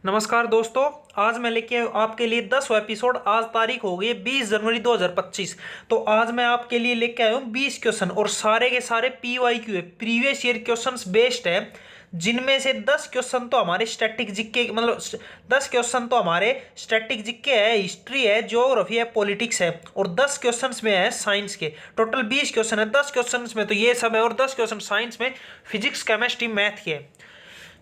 नमस्कार दोस्तों। आज मैं लेके आपके लिए 10वां एपिसोड। आज तारीख हो गई है 20 जनवरी 2025। तो आज मैं आपके लिए लेके आया हूँ 20 क्वेश्चन और सारे के सारे PYQ है, प्रीवियस ईयर क्वेश्चंस बेस्ड है। जिनमें से 10 क्वेश्चन तो हमारे स्टैटिक जीके मतलब 10 क्वेश्चन तो हमारे स्टैटिक जीके है, हिस्ट्री है, ज्योग्राफी है, पॉलिटिक्स है और 10 क्वेश्चंस में है साइंस के। टोटल 20 क्वेश्चन है। 10 क्वेश्चंस में तो ये सब है और 10 क्वेश्चन साइंस में फिजिक्स, केमिस्ट्री, मैथ के है।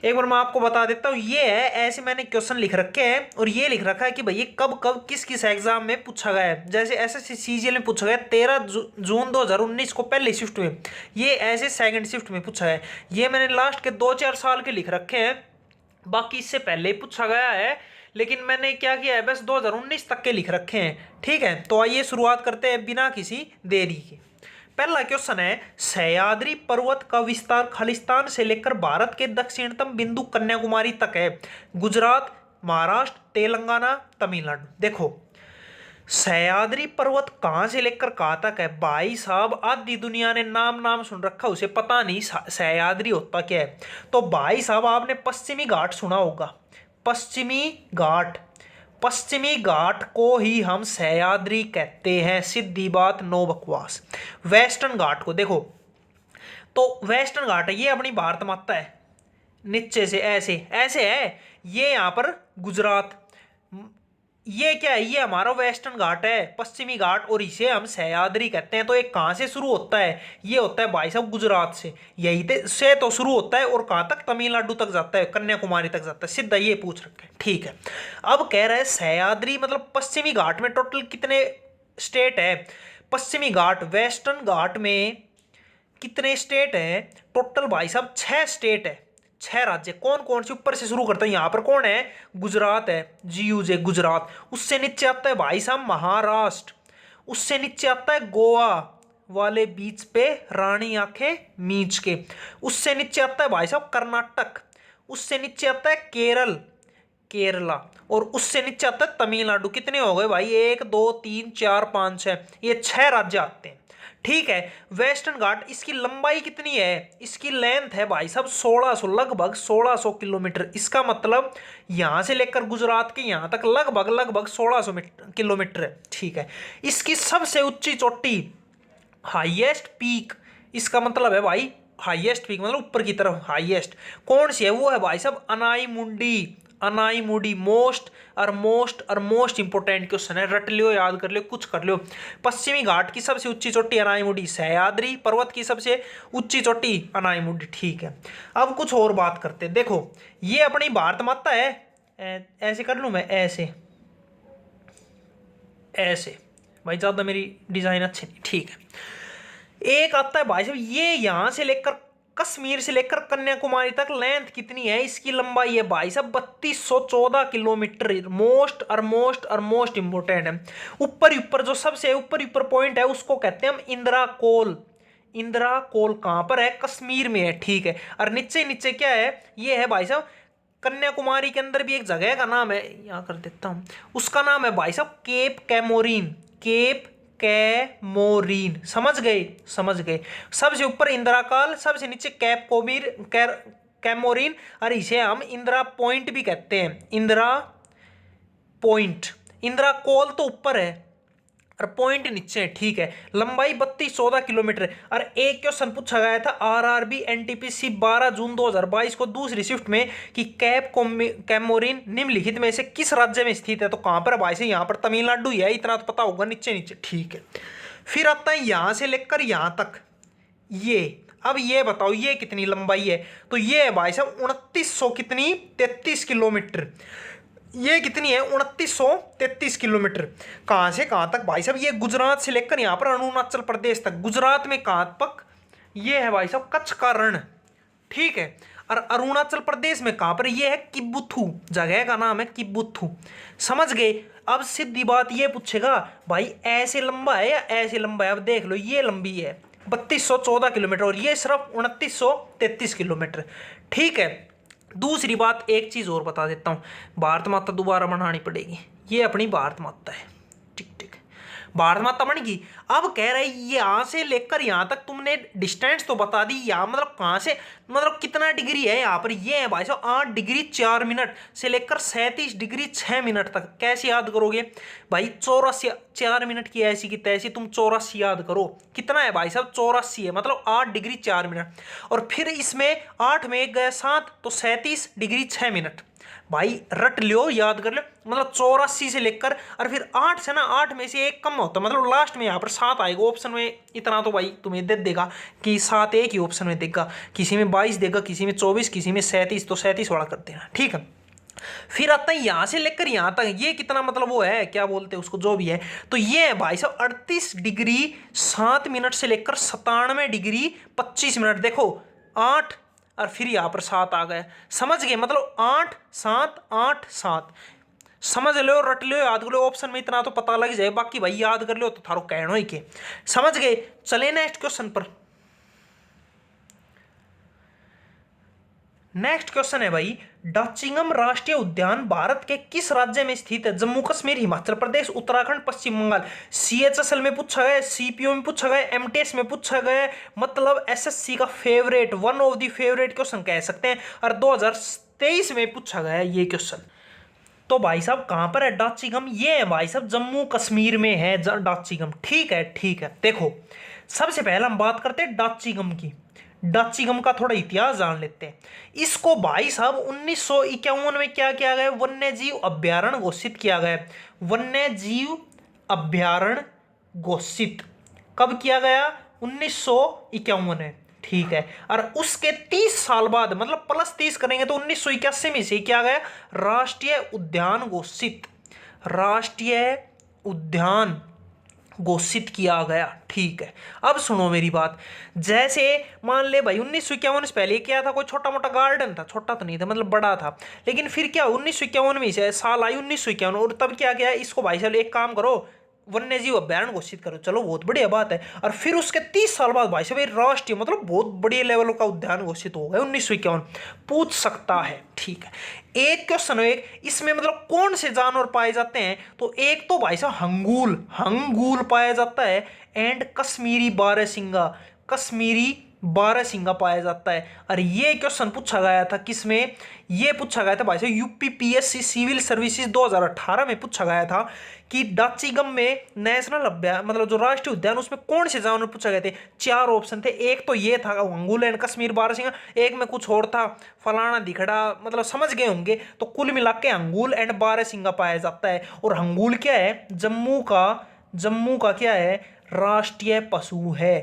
एक बार मैं आपको बता देता हूँ, ये है ऐसे मैंने क्वेश्चन लिख रखे हैं और ये लिख रखा है कि भाई ये कब कब किस किस एग्जाम में पूछा गया है। जैसे एसएससी सीजीएल में पूछा गया 13 जून 2019 को पहले शिफ्ट में, ये ऐसे सेकंड शिफ्ट में पूछा है। ये मैंने लास्ट के 2-4 साल के लिख रखे हैं, बाकी इससे पहले ही पूछा गया है, लेकिन मैंने क्या किया है बस 2019 तक के लिख रखे हैं। ठीक है, तो आइए शुरुआत करते हैं बिना किसी देरी के। पहला क्वेश्चन है, सह्याद्री पर्वत का विस्तार खालिस्तान से लेकर भारत के दक्षिणतम बिंदु कन्याकुमारी तक है। गुजरात, महाराष्ट्र, तेलंगाना, तमिलनाडु। देखो, सह्याद्री पर्वत कहां से लेकर कहां तक है भाई साहब। आधी दुनिया ने नाम सुन रखा, उसे पता नहीं सह्याद्री होता क्या है। तो भाई साहब आपने पश्चिमी घाट सुना होगा। पश्चिमी घाट को ही हम सह्याद्री कहते हैं। सीधी बात, नो बकवास। वेस्टर्न घाट को देखो, तो वेस्टर्न घाट है, ये अपनी भारत माता है। नीचे से ऐसे ऐसे है, ये यहां पर गुजरात। ये क्या है, ये हमारा वेस्टर्न घाट है, पश्चिमी घाट, और इसे हम सह्याद्री कहते हैं। तो ये कहां से शुरू होता है, ये होता है भाई साहब गुजरात से। यही से तो शुरू होता है और कहां तक, तमिलनाडु तक जाता है, कन्याकुमारी तक जाता है। सीधा ये पूछ रखे हैं। ठीक है, अब कह रहे हैं सह्याद्री मतलब पश्चिमी घाट में टोटल कितने स्टेट है। पश्चिमी घाट वेस्टर्न घाट में कितने स्टेट है टोटल भाई साहब? 6 स्टेट है, 6 राज्य। कौन कौन से? ऊपर से शुरू करते हैं, यहां पर कौन है? गुजरात है, GUJ गुजरात। उससे नीचे आता है भाई साहब महाराष्ट्र। उससे नीचे आता है गोवा वाले बीच पे रानी आंखें मींच के। उससे नीचे आता है भाई साहब कर्नाटक। उससे नीचे आता है केरला और उससे नीचे आता है तमिलनाडु। कितने हो गए भाई? 1 2 3 4 5 6, ये 6 राज्य आते हैं। ठीक है, वेस्टर्न घाट, इसकी लंबाई कितनी है? इसकी लेंथ है भाई साहब 1600, लगभग 1600 किलोमीटर। इसका मतलब यहां से लेकर गुजरात के यहां तक लगभग 1600 किलोमीटर है। ठीक है, इसकी सबसे ऊंची चोटी, हाईएस्ट पीक, इसका मतलब है भाई हाईएस्ट पीक मतलब ऊपर की तरफ हाईएस्ट, कौन सी है? वो है भाई साहब अनाई मुडी। मोस्ट इंपोर्टेंट क्वेश्चन है, रट लियो, याद कर लियो, कुछ कर लियो। पश्चिमी घाट की सबसे ऊंची चोटी अनाई मुडी, सह्याद्री पर्वत की सबसे ऊंची चोटी अनाई मुडी। ठीक है, अब कुछ और बात करते हैं। देखो, ये अपनी भारत माता है। ऐसे कर लूं मैं, ऐसे भाई, ज्यादा मेरी डिजाइन अच्छी नहीं। ठीक है, एक आता है भाई साहब, ये यहां से लेकर कश्मीर से लेकर कन्याकुमारी तक लेंथ कितनी है? इसकी लंबाई है भाई साहब 3214 किलोमीटर। मोस्ट इंपोर्टेंट है। ऊपर जो सबसे ऊपर पॉइंट है उसको कहते हैं हम इंदिरा कोल कहां पर है? कश्मीर में है। ठीक है, और नीचे क्या है? ये है भाई साहब कन्याकुमारी के अंदर भी एक जगह का नाम है, यहां कर देता हूं, उसका नाम है भाई साहब केप कैमोरीन। समझ गए। सबसे ऊपर इंदिरा काल, सबसे नीचे कैमोरीन, और इसे हम इंदिरा पॉइंट भी कहते हैं। इंदिरा कोल तो ऊपर है और पॉइंट नीचे है। ठीक है, लंबाई 3214 किलोमीटर। और एक क्वेश्चन पूछा गया था RRB NTPC 12 जून 2022 को दूसरी शिफ्ट में कि कैमोरीन निम्नलिखित में से किस राज्य में स्थित है? तो कहां पर भाई से? यहां पर तमिलनाडु है, इतना तो पता होगा, नीचे। ठीक है, फिर आता है यहां से लेकर यहां तक ये। अब ये बताओ ये कितनी लंबाई है? तो ये है भाई साहब 2900 कितनी 33 किलोमीटर। ये कितनी है? 2933 किलोमीटर। कहां से कहां तक भाई साहब? ये गुजरात से लेकर यहां पर अरुणाचल प्रदेश तक। गुजरात में कहां तक? ये है भाई साहब कच्छ का रण। ठीक है, और अरुणाचल प्रदेश में कहां पर? ये है किबुथु, जगह का नाम है किबुथु। समझ गए? अब सीधी बात ये पूछेगा भाई ऐसे लंबा है या ऐसे लंबा है? अब देख लो, ये लंबी है 3214 किलोमीटर और ये सिर्फ 2933 किलोमीटर। ठीक है, दूसरी बात, एक चीज और बता देता हूं, भारत माता दोबारा बनानी पड़ेगी। ये अपनी भारत माता है। ठीक। भारत माता बन गई। अब कह रहे यहाँ से लेकर यहाँ तक तुमने डिस्टेंस तो बता दी, यहाँ मतलब कहाँ से, मतलब कितना डिग्री है यहाँ पर, ये है भाई साहब 8 डिग्री 4 मिनट से लेकर 37 डिग्री 6 मिनट तक। कैसे याद करोगे भाई, 84, 4 मिनट की ऐसी की तैसी, तुम 84 याद करो, कितना है भाई साहब 84 है, मतलब 8 डिग्री 4 मिनट। और फिर इसमें 8 में 1 गया 7, तो 37 डिग्री 6 मिनट। भाई रट लियो, याद कर लो, मतलब 84 से लेकर, और फिर 8 से ना, 8 में से एक कम होता है, मतलब लास्ट में यहाँ पर 7 आएगा ऑप्शन में। इतना तो भाई तुम्हें दे देगा कि 7 एक ही ऑप्शन में देगा, किसी में 22 देगा, किसी में 24, किसी में 37, तो 37 वाला कर देना, ठीक है। फिर आता है यहाँ से लेकर यहाँ तक, ये कितना मतलब वो है, क्या बोलते हैं उसको, जो भी है, तो ये है भाई साहब 38 डिग्री 7 मिनट से लेकर 97 डिग्री 25 मिनट। देखो 8 और फिर यहाँ पर 7 आ गए, समझ गए, मतलब 8 7 8 7, समझ लो, रट लो, याद कर लो, ऑप्शन में इतना तो पता लग जाए, बाकी भाई याद कर लो तो थारो कहनो ही के, समझ गए। चले नेक्स्ट क्वेश्चन पर। नेक्स्ट क्वेश्चन है भाई, डाचिंगम राष्ट्रीय उद्यान भारत के किस राज्य में स्थित है? जम्मू कश्मीर, हिमाचल प्रदेश, उत्तराखंड, पश्चिम बंगाल। सीएचएसएल में पूछा गया, सीपीओ में पूछा गया, एमटीएस में पूछा गया, मतलब एसएससी का favourite, one of the favourite question कह सकते हैं, और 2023 में पूछा गया ये क्वेश्चन। तो भाई साहब कहां पर है डाचिंगम? ये है भाई साहब जम्मू कश्मीर में है डाचिंगम, ठीक है, ठीक है। देखो सबसे पहले हम बात करते हैं डाचिंगम की, डाचिंगम का थोड़ा इतिहास जान लेते हैं। इसको भाई साहब 1951 में क्या किया गया, वन्य जीव अभ्यारण्य घोषित किया गया। वन्य जीव अभ्यारण्य घोषित कब किया गया? 1951 में, ठीक है। और उसके 30 साल बाद, मतलब +30 करेंगे तो 1981 में से क्या गया, राष्ट्रीय उद्यान घोषित, राष्ट्रीय उद्यान घोषित किया गया, ठीक है। अब सुनो मेरी बात, जैसे मान ले भाई 1951 से पहले क्या था, कोई छोटा मोटा गार्डन था, छोटा तो नहीं था, मतलब बड़ा था, लेकिन फिर क्या 1951 में से साल आई 1951, और तब क्या किया इसको, भाई साहब एक काम करो, वन्य जीव अभ्यारण्य घोषित करो, चलो बहुत बढ़िया बात है। और फिर उसके 30 साल बाद भाई साहब राष्ट्रीय, मतलब बहुत बड़े लेवल का उद्यान घोषित हो गया 1951, पूछ सकता है, ठीक है। एक क्वेश्चन है, एक इसमें मतलब कौन से जानवर पाए जाते हैं, तो एक तो भाई साहब हंगूल, हंगूल पाया जाता है, एंड कश्मीरी बारहसिंगा, कश्मीरी बारहसिंगा पाया जाता है। और ये क्वेश्चन पूछा गया था किसमें, ये पूछा गया था भाई साहब यूपीपीएससी सिविल सर्विसेज 2018 में पूछा गया था कि डाचिंगम में नेशनल अभ्यारण्य, मतलब जो राष्ट्रीय उद्यान, उसमें कौन से जानवर पूछा गए थे। 4 ऑप्शन थे, एक तो ये था अंगुल एंड कश्मीर बारहसिंगा, एक में कुछ और था फलाना दिखड़ा, मतलब समझ गए होंगे। तो कुल मिला के अंगुल एंड बारहसिंगा पाया जाता है। और अंगुल क्या है, जम्मू का क्या है, राष्ट्रीय पशु है,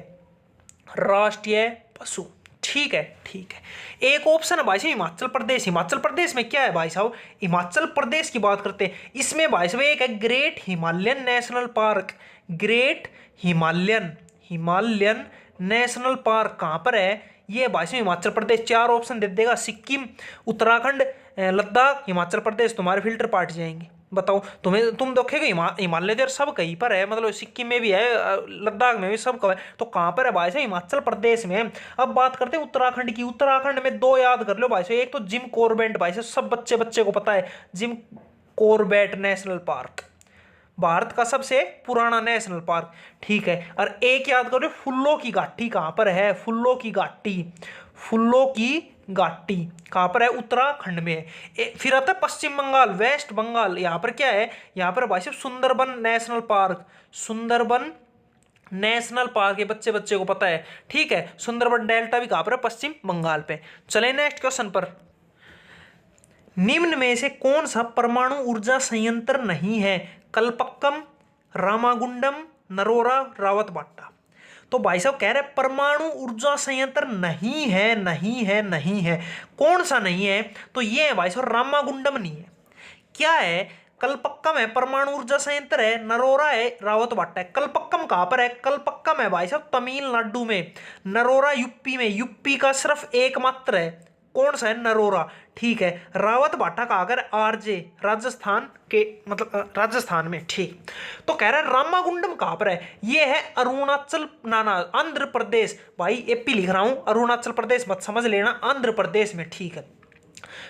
राष्ट्रीय पशु, ठीक है, ठीक है। एक ऑप्शन है भाई साहब हिमाचल प्रदेश, हिमाचल प्रदेश में क्या है भाई साहब, हिमाचल प्रदेश की बात करते हैं, इसमें भाई साहब एक है great Himalayan national park, great Himalayan national park कहाँ पर है, ये भाई साहब हिमाचल प्रदेश। 4 ऑप्शन दे देगा, सिक्किम, उत्तराखंड, लद्दाख, हिमाचल प्रदेश, तुम्हारे फिल्टर पार्ट जाएंगे। बताओ तुम देखोगे हिमालय तो सब कहीं पर है, मतलब सिक्किम में भी है, लद्दाख में भी सब कब है, तो कहाँ पर है भाई साहब, हिमाचल प्रदेश में। अब बात करते हैं उत्तराखंड की, उत्तराखंड में 2 याद कर लो भाई साहब, एक तो जिम कॉर्बेट, भाई साहब सब बच्चे को पता है, Jim Corbett national park, Bharat का सबसे पुराना नेशनल पार्क, ठीक है। और एक याद करो फुल्लो की घाटी कहाँ पर है, फुल्लो की घाटी, फुल्लो की घाटी कहाँ पर है, उत्तराखंड में है। फिर आता है पश्चिम बंगाल, वेस्ट बंगाल, यहाँ पर क्या है, यहाँ पर भाई साहब Sundarban national park, Sundarban national park, ये बच्चे को पता है, ठीक है। सुंदरबन डेल्टा भी कहाँ पर है, पश्चिम बंगाल पे। चले नेक्स्ट क्वेश्चन पर। निम्न में से कौन सा परमाणु ऊर्जा संयंत्र नहीं है, कल्पक्कम, रामागुंडम, नरोरा, रावतबाटा। तो भाई साहब कह रहे परमाणु ऊर्जा संयंत्र नहीं है, नहीं है, नहीं है, कौन सा नहीं है, तो ये है भाई साहब रामागुंडम नहीं है, क्या है, कल्पक्कम है, परमाणु ऊर्जा संयंत्र है, नरोरा है, रावतबाटा है। कल्पक्कम कहाँ पर है, कल्पक्कम है भाई साहब तमिलनाडु में, नरोरा यूपी में, यूपी का सिर्फ एकमात्र है, कौन सा है, नरोरा, ठीक है। रावतबाटा का अगर आरजे, राजस्थान के, मतलब राजस्थान में, ठीक। तो कह रहा है रामागुंडम कहाँ पर है, ये है अरुणाचल, ना आंध्र प्रदेश, भाई एपी लिख रहा हूं, अरुणाचल प्रदेश मत समझ लेना, आंध्र प्रदेश में, ठीक है।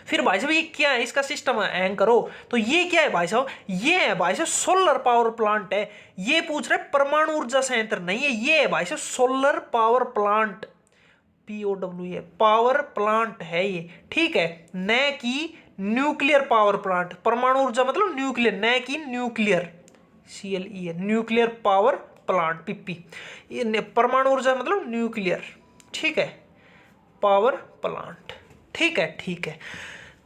फिर भाई साहब ये क्या है, इसका सिस्टम हैंग करो। तो ये क्या है भाई साहब, ये है भाई साहब सोलर पावर प्लांट है। ये पूछ रहे परमाणु ऊर्जा संयंत्र नहीं है, ये है भाई साहब सोलर पावर प्लांट, POW है, पावर प्लांट है ये, ठीक है, न कि न्यूक्लियर पावर प्लांट। परमाणु ऊर्जा मतलब न्यूक्लियर, न कि न्यूक्लियर, CLE है, न्यूक्लियर पावर प्लांट, PP। ये परमाणु ऊर्जा मतलब न्यूक्लियर, ठीक है, पावर प्लांट, ठीक है, ठीक है।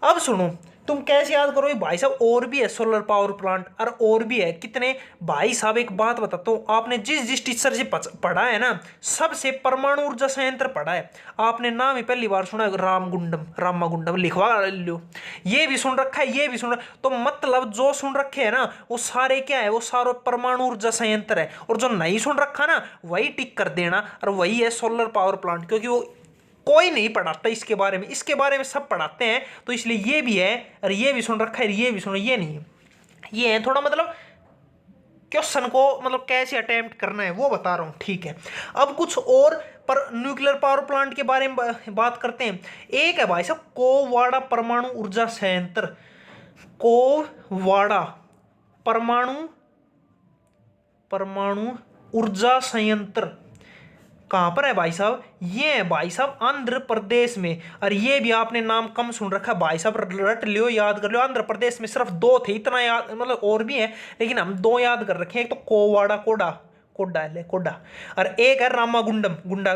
अब सुनो, तुम कैसे याद करोगे भाई साहब, और भी है सोलर पावर प्लांट, और भी है कितने भाई साहब। एक बात बताता हूँ, आपने जिस जिस टीचर से पढ़ा है ना, सबसे परमाणु ऊर्जा संयंत्र पढ़ा है आपने, नाम ही पहली बार सुना है, रामागुंडम लिखवा लो। ये भी सुन रखा है, ये भी सुन रखा, तो मतलब जो सुन रखे है ना वो सारे क्या है, वो सारे परमाणु ऊर्जा संयंत्र है। और जो नहीं सुन रखा ना वही टिक कर देना, और वही है सोलर पावर प्लांट, क्योंकि वो कोई नहीं पढ़ाता इसके बारे में, इसके बारे में सब पढ़ाते हैं, तो इसलिए ये भी है, और ये भी सुन रखा है, ये भी सुनो, ये नहीं है, ये है थोड़ा मतलब क्वेश्चन को मतलब कैसे अटेम्प्ट करना है वो बता रहा हूं, ठीक है। अब कुछ और पर न्यूक्लियर पावर प्लांट के बारे में बात करते हैं। एक है भाई साहब कोवाड़ा परमाणु ऊर्जा संयंत्र, कोवाड़ा परमाणु ऊर्जा संयंत्र कहां पर है भाई साहब, ये है भाई साहब आंध्र प्रदेश में। और ये भी आपने नाम कम सुन रखा है भाई साहब, रट लियो, याद कर लियो। आंध्र प्रदेश में सिर्फ 2 थे, इतना याद, मतलब और भी है लेकिन हम 2 याद कर रखे हैं, एक तो कोवाड़ा कोडा, और एक है रामागुंडम गुंडा।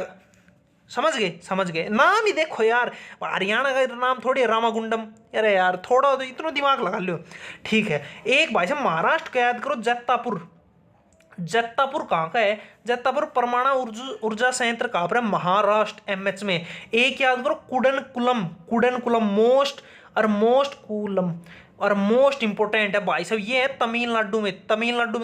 समझ गए नाम ही देखो यार, हरियाणा का नाम थोड़ी है रामागुंडम, अरे यार थोड़ा तो इतना दिमाग लगा लियो, ठीक है। एक भाई साहब महाराष्ट्र का याद करो, जत्तापुर कहाँ का है, जत्तापुर परमाणु ऊर्जा संयंत्र कहाँ पर है, महाराष्ट्र, MH में। एक याद करो कुडनकुलम मोस्ट इंपोर्टेंट है भाई साहब, ये है तमिलनाडु में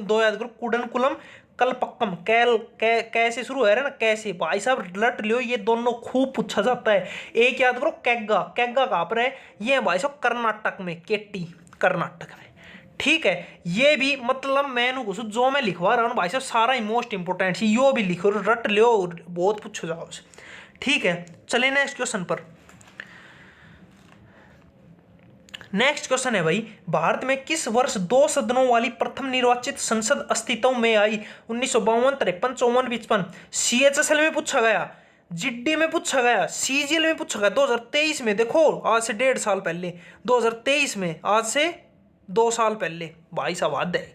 2 याद करो, कुडनकुलम कलपक्कम, कैसे शुरू है ना, कैसे भाई साहब लट लियो, ये दोनों खूब पूछा जाता है। एक याद करो कैग्गा कहाँ पर है, ये है भाई साहब कर्नाटक में, केटी कर्नाटक में, ठीक है। ये भी मतलब मैं घुसू जो मैं लिखवा रहा हूँ भाई साहब सारा ही मोस्ट इंपोर्टेंट है, यो भी लिखो, रट लो, बहुत पूछो जाओ से, ठीक है। चले नेक्स्ट क्वेश्चन पर। नेक्स्ट क्वेश्चन है भाई, भारत में किस वर्ष 2 सदनों वाली प्रथम निर्वाचित संसद अस्तित्व में आई, 1952, 53, 54, 55। CHSL में पूछा गया, GD में पूछा गया, CGL में पूछा गया, 2023 में, देखो आज से 1.5 साल पहले, 2023 में, आज से 2 साल पहले भाई साहब हद है।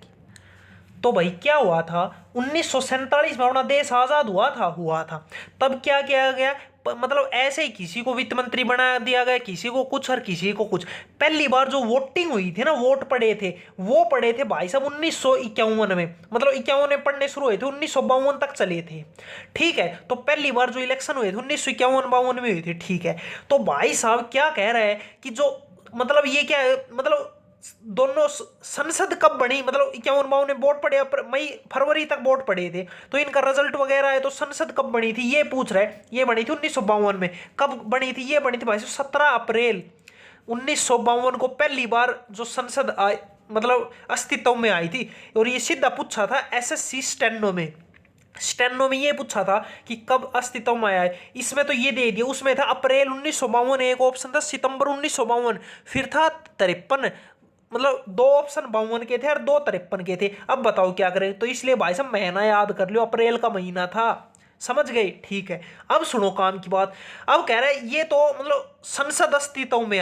तो भाई क्या हुआ था, 1947 में अपना देश आजाद हुआ था। तब क्या किया गया, मतलब ऐसे ही किसी को वित्त मंत्री बना दिया गया, किसी को कुछ और किसी को कुछ। पहली बार जो वोटिंग हुई थी ना, वोट पड़े थे भाई साहब 1951 में, मतलब 51 में पढ़ने शुरू हुए थे, 1952 तक चले थे, ठीक है। तो पहली बार जो इलेक्शन हुए थे 1951-52 में हुए थे, ठीक है। तो भाई साहब क्या कह रहे हैं कि जो मतलब ये क्या है, मतलब दोनों संसद कब बनी, मतलब 51-52 में वोट पड़े, मई फरवरी तक वोट पड़े थे, तो इनका रिजल्ट वगैरह है, तो संसद कब बनी थी ये पूछ रहे। ये बनी थी 1952 में। कब बनी थी, ये बनी थी भाई 17 अप्रैल 1952 को पहली बार जो संसद मतलब अस्तित्व में आई थी। और ये सीधा पूछा था SSC स्टेनो में ये पूछा था कि कब अस्तित्व में आया है। इसमें तो ये दे दिया, उसमें था अप्रैल 1952, एक ऑप्शन था सितंबर 1952, फिर था 53, मतलब 2 ऑप्शन 52 के थे और 2 53 के थे। अब बताओ क्या करें, तो इसलिए भाई साहब महीना याद कर लो, अप्रैल का महीना था, समझ गए, ठीक है। अब सुनो काम की बात, अब कह रहे हैं ये तो मतलब संसद अस्तित्व में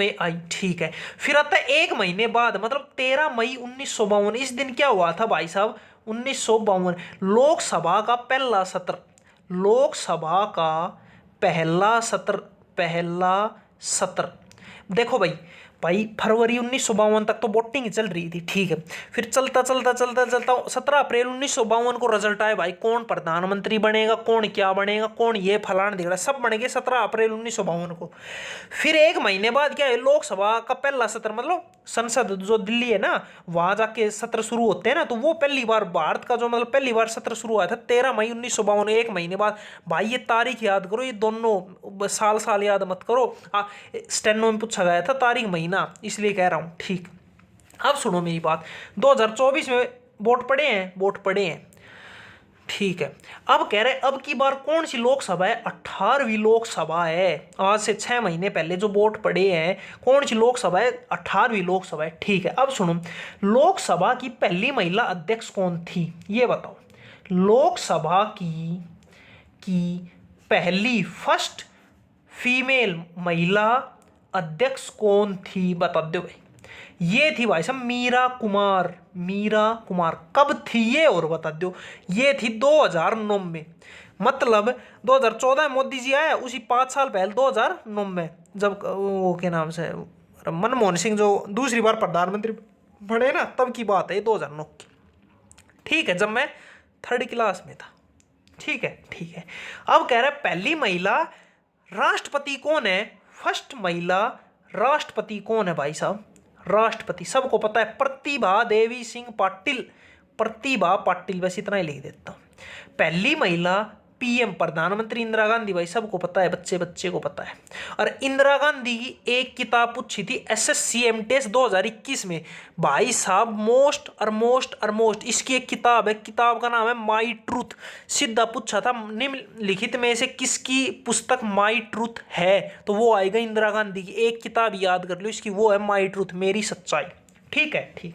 आई, ठीक है। फिर आता है 1 महीने बाद, मतलब 13 मई 1952, इस दिन क्या हुआ था भाई साहब, 1952 लोकसभा का पहला सत्र। देखो भाई फरवरी 1952 तक तो वोटिंग चल रही थी, ठीक है। फिर चलता 17 अप्रैल 1952 को रिजल्ट आया भाई, कौन प्रधानमंत्री बनेगा, कौन क्या बनेगा, कौन ये फलाना दिख रहा, सब बन गए 17 अप्रैल 1952 को। फिर 1 महीने बाद क्या है, लोकसभा का पहला सत्र, मतलब संसद जो दिल्ली है ना, वहां जाके सत्र शुरू होते हैं ना, तो वो पहली बार भारत का जो मतलब पहली बार सत्र शुरू हुआ था 13 मई 1952, 1 महीने बाद। भाई ये तारीख याद करो, ये दोनों साल याद मत करो, स्टेनो में पूछा गया था तारीख महीना, इसलिए कह रहा हूं, ठीक। अब सुनो मेरी बात, 2024 में वोट पड़े हैं, ठीक है। अब कह रहे अब की बार कौन सी लोकसभा है? 18वीं लोकसभा है। आज से 6 महीने पहले जो वोट पड़े हैं, कौन सी लोकसभा है? 18वीं लोकसभा है। ठीक है, अब सुनो, लोकसभा की पहली महिला अध्यक्ष कौन थी ये बताओ। लोकसभा की पहली फर्स्ट फीमेल महिला अध्यक्ष कौन थी बता दो भाई। ये थी भाई साहब मीरा कुमार। मीरा कुमार कब थी ये और बता दो। ये थी 2009 में, मतलब 2014 में मोदी जी आया, उसी 5 साल पहले 2009 में, जब वो के नाम से मनमोहन सिंह जो दूसरी बार प्रधानमंत्री बने ना, तब की बात है 2009 की। ठीक है, जब मैं 3rd क्लास में था। ठीक है, ठीक है। अब कह रहे पहली महिला राष्ट्रपति कौन है? फर्स्ट महिला राष्ट्रपति कौन है भाई साहब? राष्ट्रपति सबको पता है, प्रतिभा देवी सिंह पाटिल। प्रतिभा पाटिल, बस इतना ही लिख देता हूं। पहली महिला पीएम प्रधानमंत्री इंदिरा गांधी, भाई सबको पता है, बच्चे बच्चे को पता है। और इंदिरा गांधी की एक किताब पूछी थी एसएससी एमटीएस 2021 में भाई साहब, मोस्ट इसकी एक किताब है, किताब का नाम है माई ट्रूथ। सीधा पूछा था निम्नलिखित में से किसकी पुस्तक माई ट्रूथ है, तो वो आएगा इंदिरा गांधी की। एक किताब याद कर लो इसकी, वो है माई ट्रूथ, मेरी सच्चाई। ठीक है, ठीक।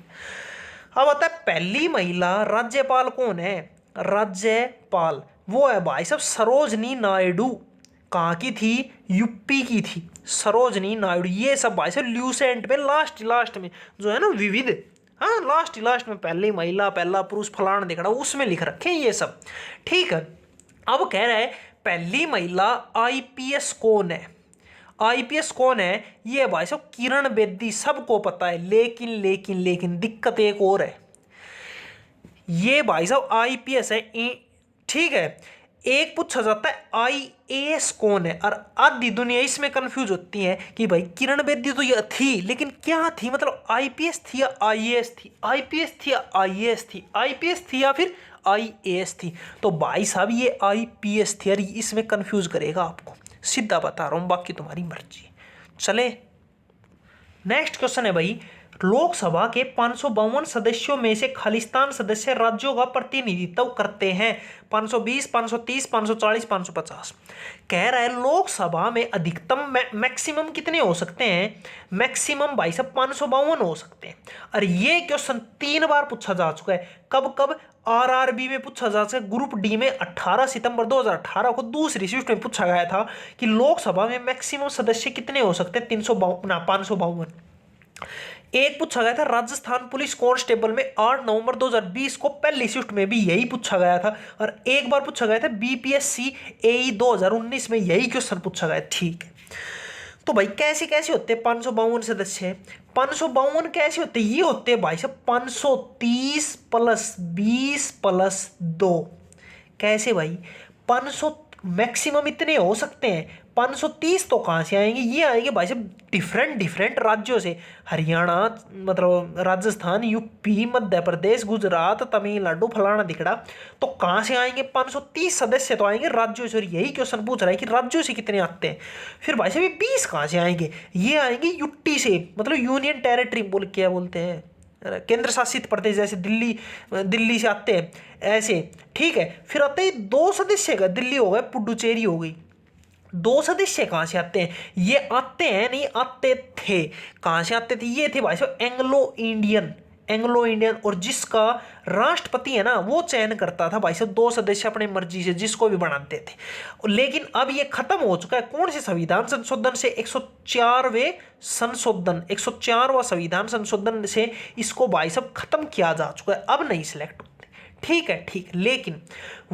अब आता है पहली महिला राज्यपाल कौन है? राज्यपाल वो है भाई साहब सरोजनी नायडू। कहाँ की थी? यूपी की थी सरोजनी नायडू। ये सब भाई साहब ल्यूसेंट में लास्ट में जो है ना विविध, हाँ लास्ट में पहली महिला पहला पुरुष फलाना दिख रहा, उसमें लिख रखे हैं ये सब। ठीक है, अब कह रहा है पहली महिला आईपीएस कौन है? आईपीएस कौन है? ये भाई साहब किरण बेदी, सबको पता है। लेकिन दिक्कत एक और है, ये भाई साहब आईपीएस है। ठीक है, एक पूछा जाता है आईएएस कौन है, और आधी दुनिया इसमें कंफ्यूज होती है कि भाई किरण बेदी तो ये थी, लेकिन क्या थी, मतलब आईपीएस थी या आईएएस थी? आईपीएस थी या आईएएस थी? आईपीएस थी या फिर आईएएस थी? तो भाई साहब ये आईपीएस थी, और इसमें कंफ्यूज करेगा आपको, सीधा बता रहा हूं, बाकी तुम्हारी मर्जी। चले नेक्स्ट क्वेश्चन है भाई, लोकसभा के 552 सदस्यों में से खालिस्तान सदस्य राज्यों का प्रतिनिधित्व करते हैं। 520, 530, 540, 550। कह रहा है लोकसभा में अधिकतम मैक्सिमम कितने हो सकते हैं? मैक्सिमम भाई साहब 552 हो सकते हैं। और ये क्वेश्चन 3 बार पूछा जा चुका है। कब? आरआरबी में पूछा जा चुका है, ग्रुप डी में 18 सितंबर 2018 को दूसरी शिफ्ट में पूछा गया था कि लोकसभा में मैक्सिमम सदस्य कितने हो सकते हैं? 552। एक पूछा गया था राजस्थान पुलिस कांस्टेबल में 8 नवंबर 2020 को, पहली शिफ्ट में भी यही पूछा गया था। और एक बार पूछा गया था बीपीएससी एई 2019 में, यही क्वेश्चन पूछा गया। ठीक है, तो भाई कैसे होते हैं 552 सदस्य? 552 कैसे होते? ये होते हैं भाई साहब 530 + 20 + 2। कैसे भाई? 500 मैक्सिमम इतने हो सकते हैं। 530 तो कहाँ से आएंगे? ये आएंगे भाई साहब डिफरेंट राज्यों से, हरियाणा, मतलब राजस्थान, यूपी, मध्य प्रदेश, गुजरात, तमिलनाडु, फलाना दिखड़ा। तो कहाँ से आएंगे? 530 सदस्य तो आएंगे राज्यों से। और यही क्वेश्चन पूछ रहा है कि राज्यों से कितने आते हैं। फिर भाई साहब ये 20 कहाँ से आएंगे? ये आएंगे यूटी से, मतलब यूनियन टेरिटरी क्या बोलते हैं, केंद्र शासित प्रदेश, जैसे दिल्ली से आते हैं ऐसे। ठीक है, फिर आते हैं 2 सदस्य का, दिल्ली हो गया, पुडुचेरी हो गई। 2 सदस्य कहाँ से आते हैं? ये आते हैं, नहीं आते थे। कहाँ से आते थे? ये थे भाई साहब एंग्लो इंडियन। और जिसका राष्ट्रपति है ना, वो चयन करता था भाई साहब 2 सदस्य अपनी मर्जी से, जिसको भी बनाते थे। लेकिन अब ये खत्म हो चुका है। कौन से संविधान संशोधन से? 104वें संशोधन, 104वां संविधान संशोधन से इसको भाई साहब खत्म किया जा चुका है। अब नहीं सिलेक्ट। ठीक है, लेकिन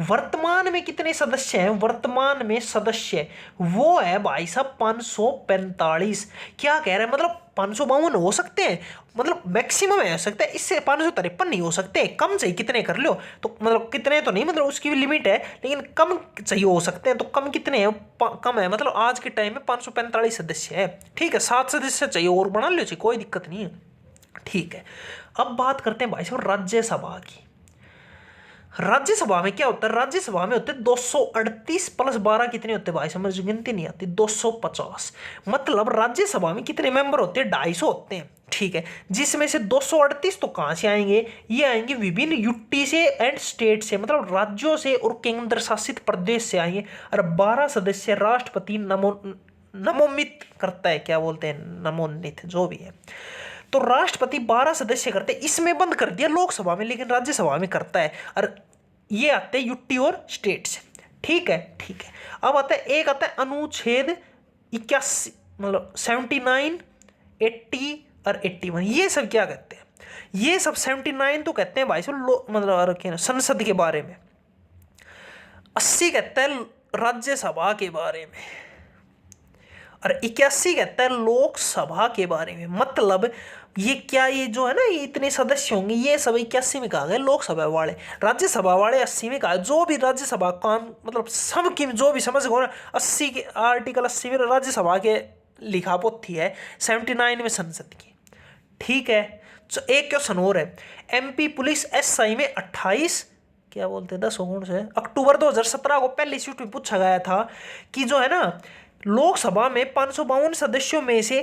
वर्तमान में कितने सदस्य हैं? वर्तमान में सदस्य वो है भाई साहब 545। क्या कह रहे हैं? मतलब 552 हो सकते हैं, मतलब मैक्सिमम है सकता है, इससे 553 नहीं हो सकते। कम चाहिए कितने कर लो, तो मतलब कितने तो नहीं, मतलब उसकी भी लिमिट है, लेकिन कम चाहिए हो सकते हैं। तो कम कितने हैं? कम है, मतलब आज के टाइम में 545 सदस्य है। ठीक है, 7 सदस्य चाहिए और बना लो, कोई दिक्कत नहीं है। ठीक है, अब बात करते हैं भाई साहब राज्यसभा की। राज्यसभा में क्या होता है? राज्यसभा में होते हैं 238 + 12 कितने होते हैं भाई? समझ गिनती नहीं आती। 250। मतलब राज्यसभा में कितने मेंबर होते हैं? 250 होते हैं। ठीक है, जिसमें से 238 तो कहाँ से आएंगे, ये आएंगे विभिन्न यूटी से एंड स्टेट से, मतलब राज्यों से और केंद्र शासित प्रदेश से आएंगे। और 12 सदस्य राष्ट्रपति नमोन्वित करता है, क्या बोलते हैं, नमोन्वित जो भी है। तो राष्ट्रपति 12 सदस्य करते हैं, इसमें बंद कर दिया लोकसभा में, लेकिन राज्यसभा में करता है। और ये आते हैं यूटी और स्टेट से। ठीक है, ठीक है। अब आता है, एक आता है अनुच्छेद 81, मतलब 79, 80 और 81। ये सब क्या कहते हैं, ये सब 79 तो कहते हैं भाई साहब मतलब संसद के बारे में, 80 कहता है राज्यसभा के बारे में, और 81 कहता है लोकसभा के बारे में। मतलब ये क्या, ये जो है ना, ये इतने सदस्य होंगे, ये सब 81 में कहा गया लोकसभा वाले, राज्यसभा वाले 80 में कहा। जो भी राज्यसभा काम मतलब सब की जो भी समझ गो ना, 80 के आर्टिकल 80 में राज्यसभा के लिखा पोथी है, 79 में संसद की। ठीक है। तो एक क्वेश्चन और है, एमपी पुलिस एसआई में 28 क्या बोलते हैं 10 से अक्टूबर 2017 को पहले सीट में पूछा गया था कि जो है ना, लोकसभा में 552 सदस्यों में से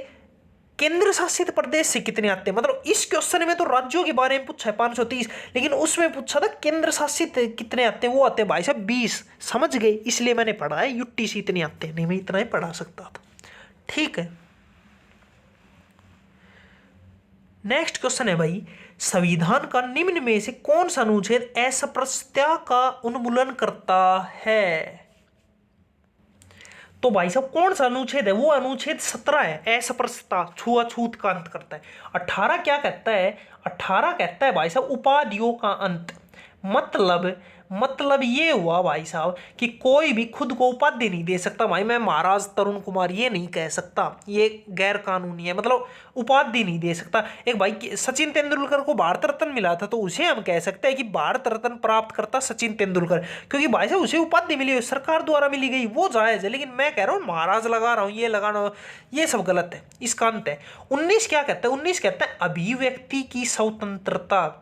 केंद्र शासित प्रदेश से कितने आते हैं। मतलब इस क्वेश्चन में तो राज्यों के बारे में पूछा है 530, लेकिन उसमें पूछा था केंद्र शासित कितने आते हैं, वो आते हैं भाई साहब 20। समझ गए, इसलिए मैंने पढ़ा है यूटी से इतने आते हैं, नहीं मैं इतना ही पढ़ा सकता था। ठीक है। नेक्स्ट क्वेश्चन है भाई, संविधान का निम्न में से कौन सा अनुच्छेद अस्पृश्यता का उन्मूलन करता है। तो भाई साहब कौन सा अनुच्छेद है, वो अनुच्छेद 17 है, अस्पृश्यता छुआछूत का अंत करता है। 18 क्या कहता है, 18 कहता है भाई साहब उपाधियों का अंत। मतलब ये हुआ भाई साहब कि कोई भी खुद को उपाधि नहीं दे सकता। भाई मैं महाराज तरुण कुमार ये नहीं कह सकता, ये गैर कानूनी है, मतलब उपाधि नहीं दे सकता। एक भाई सचिन तेंदुलकर को भारत रत्न मिला था, तो उसे हम कह सकते हैं कि भारत रत्न प्राप्त करता सचिन तेंदुलकर, क्योंकि भाई साहब उसे उपाधि मिली, सरकार द्वारा मिली गई, वो जायज़ है। लेकिन मैं कह रहा हूँ महाराज लगा रहा हूँ, ये लगा रहा हूँ, ये सब गलत है, इसका अंत है। 19 क्या कहता है, 19 कहता है अभिव्यक्ति की स्वतंत्रता।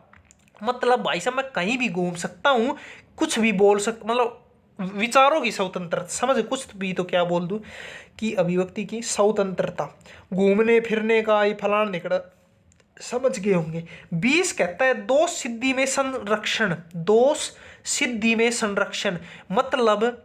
मतलब भाई साहब मैं कहीं भी घूम सकता हूँ, कुछ भी बोल सकता, मतलब विचारों की स्वतंत्रता, समझ कुछ भी तो क्या बोल दूँ कि अभिव्यक्ति की स्वतंत्रता, घूमने फिरने का, ये फलाना निकड़ा, समझ गए होंगे। 20 कहता है दोष सिद्धि में संरक्षण, दोष सिद्धि में संरक्षण। मतलब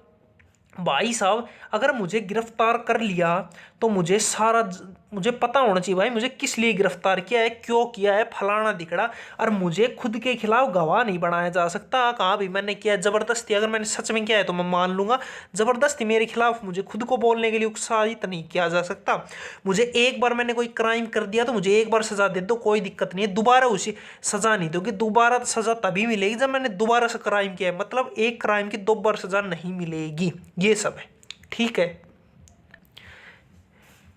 भाई साहब अगर मुझे गिरफ्तार कर लिया तो मुझे पता होना चाहिए भाई मुझे किस लिए गिरफ्तार किया है, क्यों किया है, फलाना दिखड़ा। और मुझे खुद के खिलाफ गवाह नहीं बनाया जा सकता, कहाँ भी मैंने किया है जबरदस्ती, अगर मैंने सच में किया है तो मैं मान लूंगा, जबरदस्ती मेरे खिलाफ मुझे खुद को बोलने के लिए उत्साहित नहीं किया जा सकता। मुझे एक बार मैंने कोई क्राइम कर दिया तो मुझे एक बार सजा दे दो, कोई दिक्कत नहीं है, दोबारा उसी सजा नहीं दोगे, दोबारा सजा तभी मिलेगी जब मैंने दोबारा से क्राइम किया है। मतलब एक क्राइम की 2 बार सजा नहीं मिलेगी, ये सब है। ठीक है।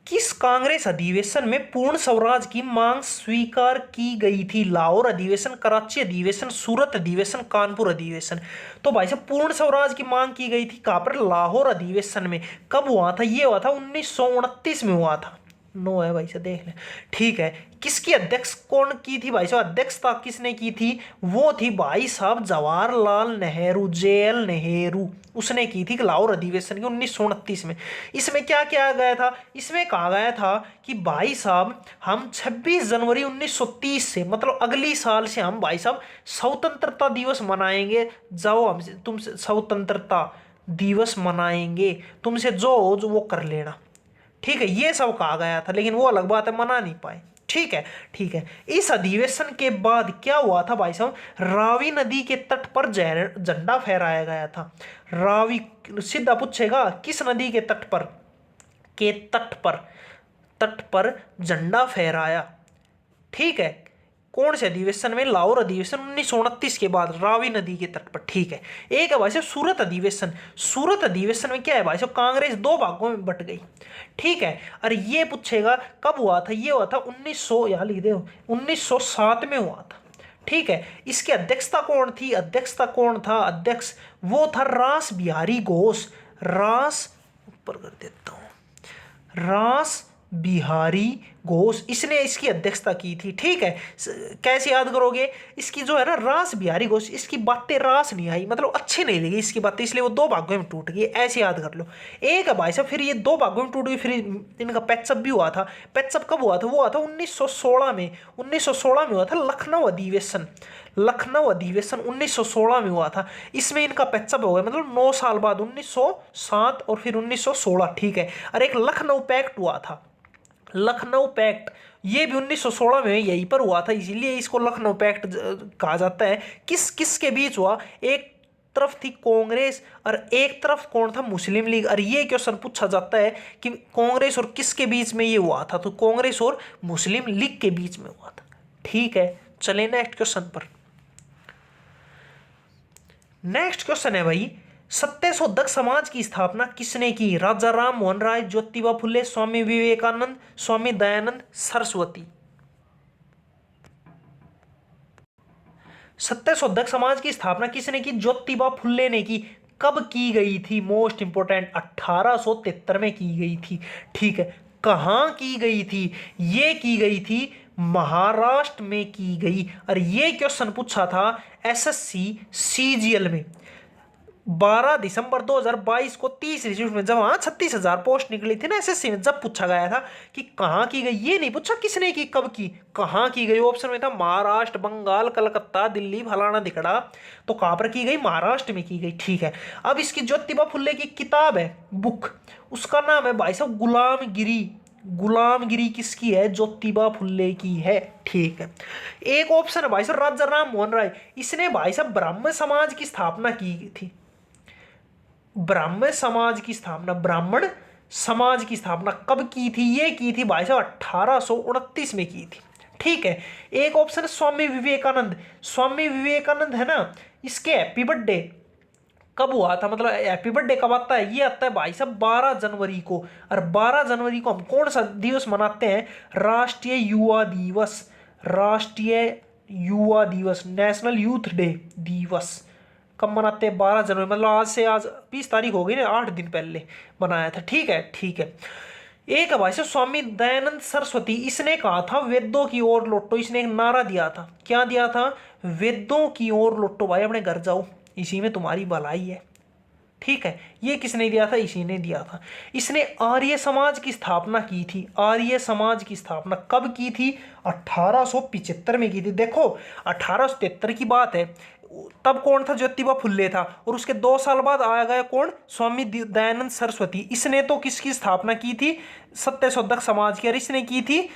किस कांग्रेस अधिवेशन में पूर्ण स्वराज की मांग स्वीकार की गई थी। लाहौर अधिवेशन, कराची अधिवेशन, सूरत अधिवेशन, कानपुर अधिवेशन। तो भाई साहब पूर्ण स्वराज की मांग की गई थी कहां पर, लाहौर अधिवेशन में। कब हुआ था, ये हुआ था 1929 में हुआ था। नो है भाई साहब, देख ले। ठीक है। किसकी अध्यक्ष कौन की थी भाई साहब, अध्यक्षता किसने की थी, वो थी भाई साहब जवाहरलाल नेहरू, जेएल नेहरू, उसने की थी लाहौर अधिवेशन की 1929 में। इसमें क्या किया गया था, इसमें कहा गया था कि भाई साहब हम 26 जनवरी 1930 से, मतलब अगली साल से हम भाई साहब स्वतंत्रता दिवस मनाएंगे। जाओ हमसे, तुमसे स्वतंत्रता दिवस मनाएंगे, तुमसे जो हो जो वो कर लेना। ठीक है, ये सब कहा गया था, लेकिन वो अलग बात है, मना नहीं पाए। ठीक है, ठीक है। इस अधिवेशन के बाद क्या हुआ था भाई साहब, रावी नदी के तट पर झंडा फहराया गया था। रावी, सीधा पूछेगा किस नदी के तट पर, के तट पर झंडा फहराया। ठीक है, कौन से अधिवेशन में, लाहौर अधिवेशन 1929 के बाद रावी नदी के तट पर। ठीक है। एक है भाई साहब सूरत अधिवेशन। सूरत अधिवेशन में क्या है भाई साहब, कांग्रेस 2 भागों में बट गई। ठीक है। और ये पूछेगा कब हुआ था, ये हुआ था 1900, यहाँ लिख दो 1907 में हुआ था। ठीक है। इसकी अध्यक्षता कौन था, अध्यक्ष वो था रास बिहारी घोष। रास ऊपर कर देता हूँ, रास बिहारी घोष, इसने इसकी अध्यक्षता की थी। ठीक है, कैसे याद करोगे, इसकी जो है ना रास बिहारी घोष, इसकी बातें रास नहीं आई, मतलब अच्छी नहीं लगी इसकी बातें, इसलिए वो दो भागों में टूट गई। ऐसे याद कर लो। एक है भाई साहब, फिर ये दो भागों में टूट गई, फिर इनका पैचअप भी हुआ था। पैचअप कब हुआ था, वो हुआ था 1916 में। 1916 में हुआ था लखनऊ अधिवेशन। लखनऊ अधिवेशन 1916 में हुआ था। इसमें इनका पैचअप हो गया, मतलब 9 साल बाद 1907 और फिर 1916। ठीक है, और एक लखनऊ पैक्ट हुआ था। लखनऊ पैक्ट ये भी 1916 में यहीं पर हुआ था, इसीलिए इसको लखनऊ पैक्ट कहा जाता है। किस किस के बीच हुआ, एक तरफ थी कांग्रेस और एक तरफ कौन था, मुस्लिम लीग। और ये क्वेश्चन पूछा जाता है कि कांग्रेस और किसके बीच में ये हुआ था, तो कांग्रेस और मुस्लिम लीग के बीच में हुआ था। ठीक है, चले नेक्स्ट क्वेश्चन पर। नेक्स्ट क्वेश्चन है भाई, सत्यशोधक समाज की स्थापना किसने की? राजा राम मोहन राय, ज्योतिबा फुले, स्वामी विवेकानंद, स्वामी दयानंद सरस्वती। सत्यशोधक समाज की स्थापना किसने की? ज्योतिबा फुले ने की। कब की गई थी? मोस्ट इंपोर्टेंट, 1873 में की गई थी। ठीक है, कहां की गई थी? ये की गई थी महाराष्ट्र में की गई। और ये क्वेश्चन पूछा था एसएससी सीजीएल में 12 दिसंबर 2022 को 30वीं शिफ्ट में, जब वहां 36,000 पोस्ट निकली थी ना एसएससी में, जब पूछा गया था कि कहां की गई। ये नहीं पूछा किसने की, कब की, कहां की गई। ऑप्शन में था महाराष्ट्र, बंगाल, कलकत्ता, दिल्ली, फलाना दिखड़ा। तो कहां पर की गई? महाराष्ट्र में की गई। ठीक है, अब इसकी ज्योतिबा फुले की किताब है, बुक, उसका नाम है भाई साहब गुलामगिरी। गुलामगिरी किसकी है? ज्योतिबा फुले की है। ठीक है, एक ऑप्शन है भाई साहब राजा राम मोहन राय, इसने भाई साहब ब्राह्मण समाज की स्थापना की थी। ब्राह्मण समाज की स्थापना, ब्राह्मण समाज की स्थापना कब की थी? ये की थी भाई साहब 1829 में की थी। ठीक है, एक ऑप्शन है स्वामी विवेकानंद। स्वामी विवेकानंद है ना, इसके हैप्पी बर्थडे कब हुआ था, मतलब हैप्पी बर्थडे कब आता है? ये आता है भाई साहब 12 जनवरी को। और 12 जनवरी को हम कौन सा दिवस मनाते हैं? राष्ट्रीय युवा दिवस। राष्ट्रीय युवा दिवस, नेशनल यूथ डे दिवस कब मनाते हैं? 12 जनवरी, मतलब आज 20 तारीख हो गई ना, 8 दिन पहले बनाया था। ठीक है, ठीक है। एक है भाई साहब स्वामी दयानंद सरस्वती, इसने कहा था वेदों की ओर लौटो। इसने एक नारा दिया था, क्या दिया था? वेदों की ओर लौटो भाई, अपने घर जाओ, इसी में तुम्हारी भलाई है। ठीक है, ये किसने दिया था? इसी ने दिया था। इसने आर्य समाज की स्थापना की थी। आर्य समाज की स्थापना कब की थी? 1875 में की थी। देखो 1873 की बात है, तब कौन था? ज्योतिबा फुल्ले था। और उसके 2 साल बाद आया गया कौन? स्वामी दयानंद सरस्वती। इसने तो किसकी स्थापना की थी? सत्यशोधक समाज की। और इसने की थी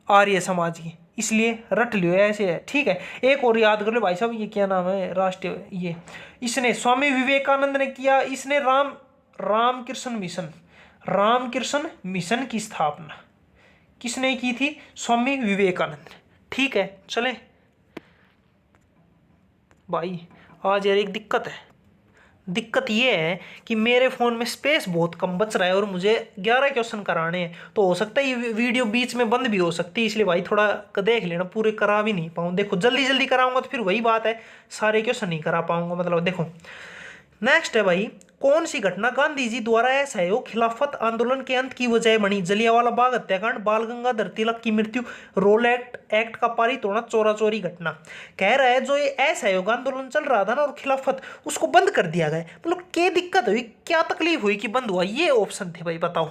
आर्य समाज की, इसलिए रट लियो, ऐसे है। ठीक है, एक और याद कर लो भाई साहब, ये क्या नाम है राष्ट्रीय, ये इसने स्वामी विवेकानंद ने किया। इसने रामकृष्ण मिशन, रामकृष्ण मिशन की स्थापना किसने की थी? स्वामी विवेकानंद। ठीक है, चले भाई, आज यार एक दिक्कत है। दिक्कत ये है कि मेरे फ़ोन में स्पेस बहुत कम बच रहा है और मुझे 11 क्वेश्चन कराने हैं, तो हो सकता है ये वीडियो बीच में बंद भी हो सकती है। इसलिए भाई थोड़ा देख लेना, पूरे करा भी नहीं पाऊँ। देखो जल्दी जल्दी कराऊंगा तो फिर वही बात है, सारे क्वेश्चन नहीं करा पाऊंगा। मतलब देखो नेक्स्ट है भाई, कौन सी घटना गांधी जी द्वारा असहयोग खिलाफत आंदोलन के अंत की वजह बनी? जलियांवाला बाग हत्याकांड, बाल गंगाधर तिलक की मृत्यु, रोल एक्ट का पारित होना, चोरा चोरी घटना। कह रहा है जो ये असहयोग आंदोलन चल रहा था ना और खिलाफत, उसको बंद कर दिया गया। मतलब क्या दिक्कत हुई, क्या तकलीफ हुई कि बंद हुआ? ये ऑप्शन थे भाई, बताओ।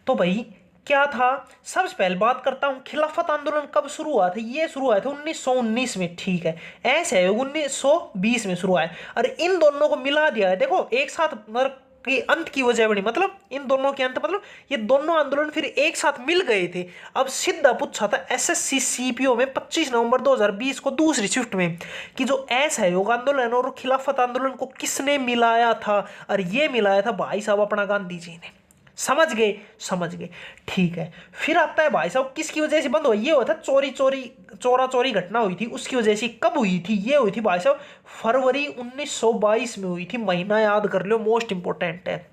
तो भाई क्या था? सबसे पहले बात करता हूं खिलाफत आंदोलन कब शुरू हुआ था। ये शुरू हुआ था 1919 में। ठीक है, असहयोग 1920 में शुरू हुआ है। और इन दोनों को मिला दिया है, देखो एक साथ, मतलब के अंत की वजह बनी, मतलब इन दोनों के अंत, मतलब ये दोनों आंदोलन फिर एक साथ मिल गए थे। अब सीधा पूछा था एसएससी सीपीओ में 25 नवंबर 2020 को दूसरी शिफ्ट में कि जो असहयोग आंदोलन और खिलाफत आंदोलन को किसने मिलाया था? और ये मिलाया था भाई साहब अपना गांधी जी ने। समझ गए? समझ गए। ठीक है, फिर आता है भाई साहब किसकी वजह से बंद हुआ? ये हुआ था चोरा चोरी घटना हुई थी, उसकी वजह से। कब हुई थी? ये हुई थी भाई साहब फरवरी 1922 में हुई थी। महीना याद कर लो, मोस्ट इंपोर्टेंट है।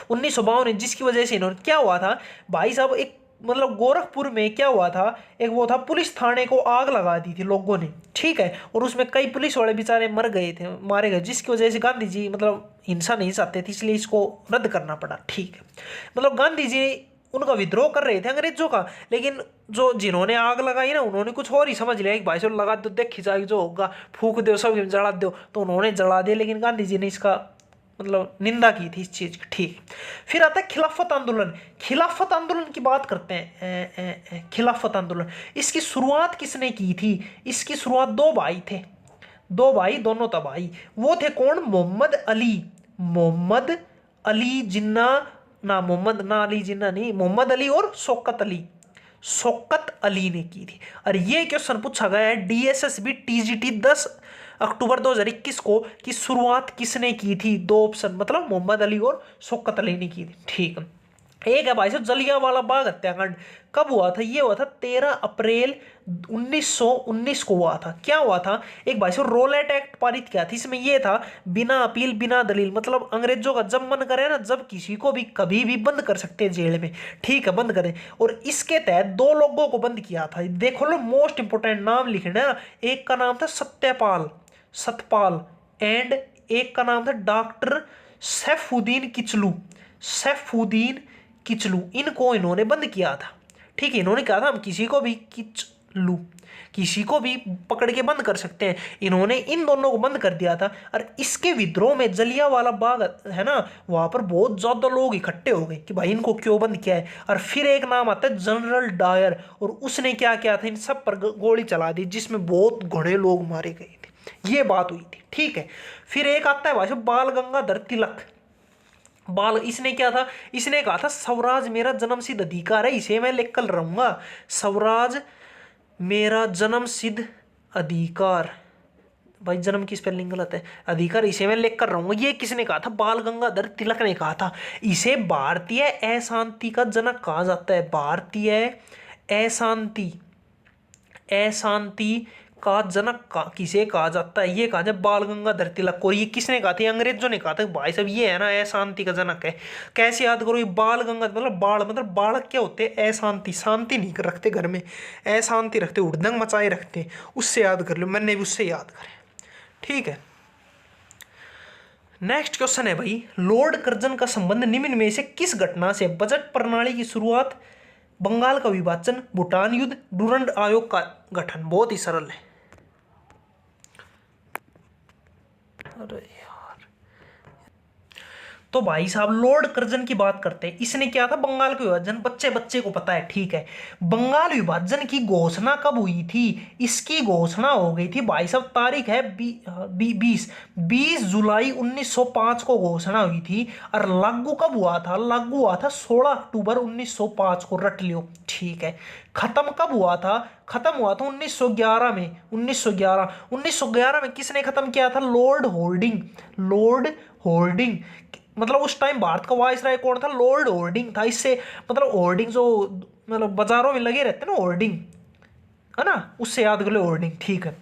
1952 जिसकी वजह से इन्होंने, क्या हुआ था भाई साहब, एक मतलब गोरखपुर में क्या हुआ था, एक वो था पुलिस थाने को आग लगा दी थी लोगों ने। ठीक है, और उसमें कई पुलिस वाले बेचारे मर गए थे, मारे गए, जिसकी वजह से गांधी जी मतलब हिंसा नहीं चाहते थे, इसलिए इसको रद्द करना पड़ा। ठीक है, मतलब गांधी जी उनका विद्रोह कर रहे थे अंग्रेजों का, लेकिन जो जिन्होंने आग लगाई ना उन्होंने कुछ और ही समझ लिया कि भाई साहब लगा दो, देख खिंचाई जो होगा, फूक दो सब जला दो, तो उन्होंने जला दिया। लेकिन गांधी जी ने इसका मतलब निंदा की थी इस चीज की। ठीक, फिर आता है खिलाफत आंदोलन। खिलाफत आंदोलन की बात करते हैं। खिलाफत आंदोलन, इसकी शुरुआत किसने की थी? इसकी शुरुआत दो भाई थे, दो भाई, दोनों तबाही। वो थे कौन? मोहम्मद अली। मोहम्मद अली जिन्ना, ना मोहम्मद, ना अली जिन्ना नहीं, मोहम्मद अली और शौकत अली। शौकत अली ने की थी। और ये क्वेश्चन पूछा गया है DSSB TGT 10 अक्टूबर 2021 को कि शुरुआत किसने की थी? दो ऑप्शन, मतलब मोहम्मद अली और शौकत अली ने की थी। ठीक, एक है भाई साहब जलियांवाला बाग हत्याकांड। कब हुआ था? ये हुआ था 13 अप्रैल 1919 को हुआ था। क्या हुआ था? एक भाई साहब रोलेट एक्ट पारित किया था। इसमें यह था बिना अपील बिना दलील, मतलब अंग्रेजों का जब मन करे ना, जब किसी को भी कभी भी बंद कर सकते हैं जेल में। ठीक है, बंद करें। और इसके तहत दो लोगों को बंद किया था। देखो लो, मोस्ट इंपोर्टेंट नाम लिखना है। एक का नाम था सत्यपाल एंड एक का नाम था डॉक्टर सैफुद्दीन किचलू। इनको इन्होंने बंद किया था। ठीक है, इन्होंने कहा था हम किसी को भी पकड़ के बंद कर सकते हैं। इन्होंने इन दोनों को बंद कर दिया था। और इसके विद्रोह में जलियांवाला बाग है ना, वहां पर बहुत ज्यादा लोग इकट्ठे हो गए कि भाई इनको क्यों बंद किया है। और फिर एक नाम आता है जनरल डायर, और उसने क्या किया था? इन सब पर गोली चला दी, जिसमें बहुत घने लोग मारे गए थे। ये बात हुई थी। ठीक है, फिर एक आता है भाई साहब बाल गंगाधर तिलक। इसने क्या था? इसने कहा था स्वराज मेरा जन्मसिद्ध अधिकार है, इसे मैं लिख कर रहूंगा। स्वराज मेरा जन्मसिद्ध अधिकार, भाई जन्म की स्पेलिंग गलत है, अधिकार इसे मैं लिख कर रहूंगा। ये किसने कहा था? बाल गंगाधर तिलक ने कहा था। इसे भारतीय अशांति का जनक कहा जाता है। भारतीय अशांति का जनक किसे कहा जाता है? ये कहा जाए बाल गंगाधर तिलक को। ये किसने कहा था? अंग्रेजों ने कहा था भाई साहब ये है ना अशांति का जनक है। कैसे याद करो? ये बाल गंगाधर मतलब बालक क्या होते हैं? अशांति, शांति नहीं रखते घर में, अशांति रखते, उड़दंग मचाए रखते। उससे याद कर लो, मैंने भी उससे याद करें। ठीक है, नेक्स्ट क्वेश्चन है भाई, लॉर्ड कर्जन का संबंध निम्न में से किस घटना से? बजट प्रणाली की शुरुआत, बंगाल का विभाजन, भूटान युद्ध, डूरंड आयोग का गठन। बहुत ही सरल है। अरे यार, तो भाई साहब लॉर्ड कर्जन की बात करते हैं। इसने क्या था? बंगाल का विभाजन, बच्चे को पता है। ठीक है, बंगाल विभाजन की घोषणा कब हुई थी? इसकी घोषणा हो गई थी भाई साहब, तारीख है 20 जुलाई 1905 को घोषणा हुई थी। और लागू कब हुआ था? लागू हुआ था 16 अक्टूबर 1905 को, रट लियो। ठीक है, खत्म कब हुआ था? खत्म हुआ था 1911 में। 1911 में किसने खत्म किया था? Lord hoarding. मतलब उस टाइम भारत का वाइसराय कौन था? लॉर्ड होर्डिंग था। इससे मतलब होर्डिंग जो मतलब बाजारों में लगे रहते हैं ना, होर्डिंग है ना, उससे याद कर लो होर्डिंग। ठीक है,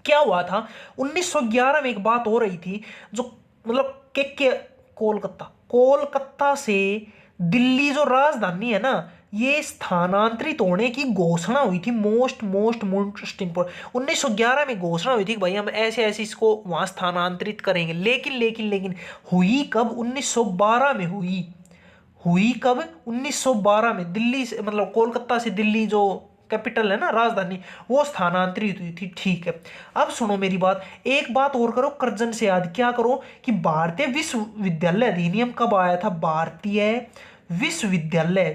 क्या हुआ था 1911 में? एक बात हो रही थी जो मतलब के कोलकाता से दिल्ली जो राजधानी है ना, ये स्थानांतरित होने की घोषणा हुई थी। मोस्ट इंपोर्टेंट 1911 में घोषणा हुई थी कि भाई हम ऐसे ऐसे इसको वहां स्थानांतरित करेंगे। लेकिन हुई कब? 1912 में हुई कब? 1912 में दिल्ली से, मतलब कोलकाता से दिल्ली जो कैपिटल है ना, राजधानी, वो स्थानांतरित हुई थी। ठीक है, अब सुनो मेरी बात, एक बात और करो, कर्जन से याद क्या करो कि भारतीय विश्वविद्यालय अधिनियम कब आया था? भारतीय विश्वविद्यालय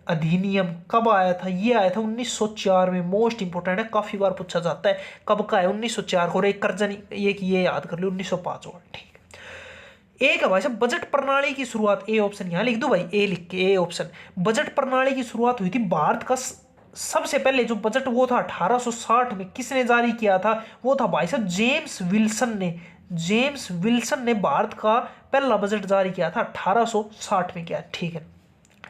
अधिनियम कब आया था? ये आया था 1904 में। मोस्ट इंपोर्टेंट है, काफी बार पूछा जाता है कब का है। 1904 को। एक कर्जन ये याद कर लो, 1905 होगा। ठीक है, एक है भाई साहब बजट प्रणाली की शुरुआत। ए ऑप्शन यहां लिख दो भाई, ए लिख के, ए ऑप्शन। बजट प्रणाली की शुरुआत हुई थी भारत का सबसे पहले जो बजट वो था 1860 में। किसने जारी किया था? वो था भाई साहब जेम्स विल्सन ने भारत का पहला बजट जारी किया था 1860 में किया। ठीक है,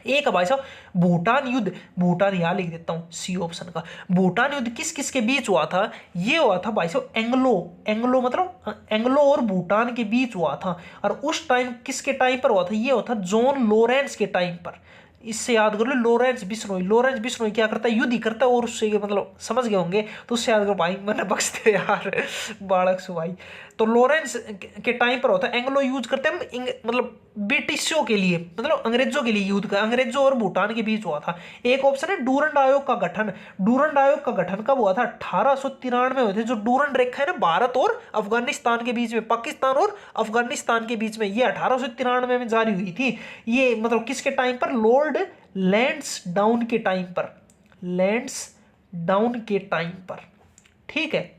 एक है भाई साहब भूटान युद्ध। भूटान यहां लिख देता हूं, सी ऑप्शन का। भूटान युद्ध किस किस के बीच हुआ था? ये हुआ था भाई साहब एंग्लो मतलब एंग्लो और भूटान के बीच हुआ था। और उस टाइम किसके टाइम पर हुआ था? ये हुआ था जॉन लॉरेंस के टाइम पर। इससे याद कर लो, लॉरेंस बिश्नोई क्या करता है? युद्ध ही करता है। और उससे मतलब समझ गए होंगे तो उससे याद करो भाई, मैंने बख्श दे यार बालक सु भाई। तो लॉरेंस के टाइम पर होता है, एंग्लो यूज करते हैं हम मतलब ब्रिटिशों के लिए, मतलब अंग्रेजों के लिए यूज कर, अंग्रेजों और भूटान के बीच हुआ था। एक ऑप्शन है डूरंड आयोग का गठन। डूरंड आयोग का गठन कब हुआ था? 1893 में हुए थे। जो डूरंड रेखा है ना भारत और अफगानिस्तान के बीच में, पाकिस्तान और अफगानिस्तान के बीच में, ये 1893 में जारी हुई थी। ये मतलब किसके टाइम पर? लॉर्ड लैंसडाउन के टाइम पर, लैंसडाउन के टाइम पर। ठीक है,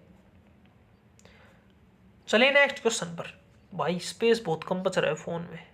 चलिए नेक्स्ट क्वेश्चन पर। भाई स्पेस बहुत कम बच रहा है फोन में।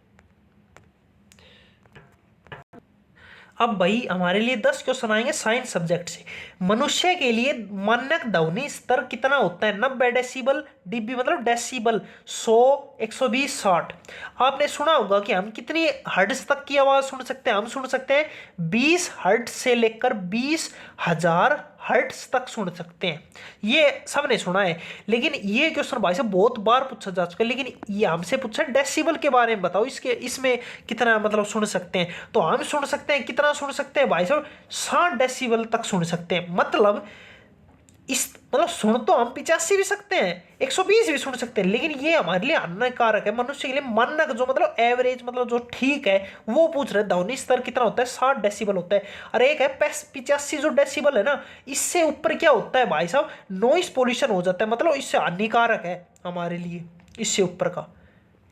अब भाई हमारे लिए 10 क्वेश्चन आएंगे साइंस सब्जेक्ट से। मनुष्य के लिए मानक ध्वनि स्तर कितना होता है? 90 डेसिबल, डीबी मतलब डेसिबल, 100, 120, 60। आपने सुना होगा कि हम कितनी हर्ट्ज तक की आवाज सुन सकते हैं? हम सुन सकते हैं 20 हर्ट्ज से लेकर 20,000 हर्ट्ज तक सुन सकते हैं। ये सबने सुना है। लेकिन ये क्वेश्चन भाई साहब बहुत बार पूछा जा चुका है, लेकिन ये हमसे पूछा डेसिबल के बारे में बताओ, इसके इसमें कितना मतलब सुन सकते हैं? तो हम सुन सकते हैं, कितना सुन सकते हैं भाई साहब? 60 डेसिबल तक सुन सकते हैं। मतलब इस मतलब सुन तो हम 85 भी सकते हैं, 120 भी सुन सकते हैं, लेकिन ये हमारे लिए हानिकारक है। मनुष्य के लिए मानक जो मतलब एवरेज मतलब जो ठीक है वो पूछ रहे, ध्वनि स्तर कितना होता है? 60 डेसिबल होता है। और एक है 85 जो डेसिबल है ना, इससे ऊपर क्या होता है भाई साहब? नॉइस पोल्यूशन हो जाता है, मतलब इससे हानिकारक है हमारे लिए इससे ऊपर का।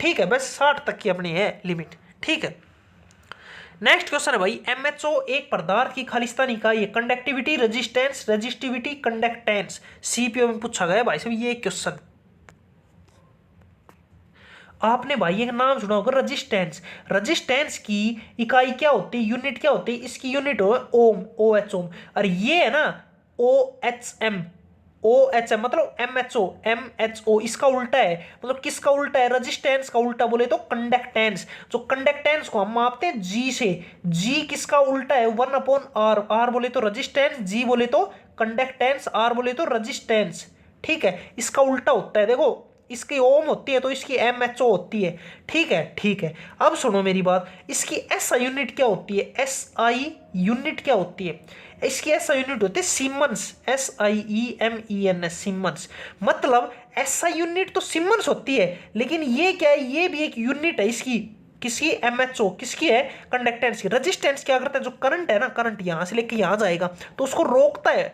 ठीक है, बस 60 तक की अपनी है लिमिट। ठीक है, नेक्स्ट क्वेश्चन है भाई, एमएचओ एक पदार्थ की खालिस्तानी इकाई है। Conductivity, resistance, resistivity, conductance. CPO में पूछा गया भाई साहब ये क्वेश्चन। आपने भाई एक नाम सुना होगा रेजिस्टेंस। रेजिस्टेंस की इकाई क्या होती है? यूनिट क्या होती है? इसकी यूनिट हो ओम, ओ एच ओम। और ये है ना O H M, O H M मतलब M H O, M H O इसका उल्टा है। मतलब किसका उल्टा है? रेजिस्टेंस का उल्टा बोले तो कंडक्टेंस। जो कंडक्टेंस को हम मापते हैं जी से, जी किसका उल्टा है? 1/r। आर बोले तो रेजिस्टेंस, जी बोले तो कंडक्टेंस, आर बोले तो रेजिस्टेंस। ठीक है, इसका उल्टा होता है। देखो इसकी ओम होती है तो इसकी एम एच ओ होती है। ठीक है, ठीक है। अब सुनो मेरी बात, इसकी एस आई यूनिट क्या होती है? एस आई यूनिट क्या होती है? इसकी एस आई यूनिट होती है सीमंस, SIEMENS, सीमंस। मतलब एस आई यूनिट तो सीमंस होती है, लेकिन ये क्या है? ये भी एक यूनिट है इसकी, किसकी? एमएचओ। किसकी है? कंडक्टेंस की। रेजिस्टेंस क्या करता है? जो करंट है ना, करंट यहां से लेके यहां जाएगा तो उसको रोकता है,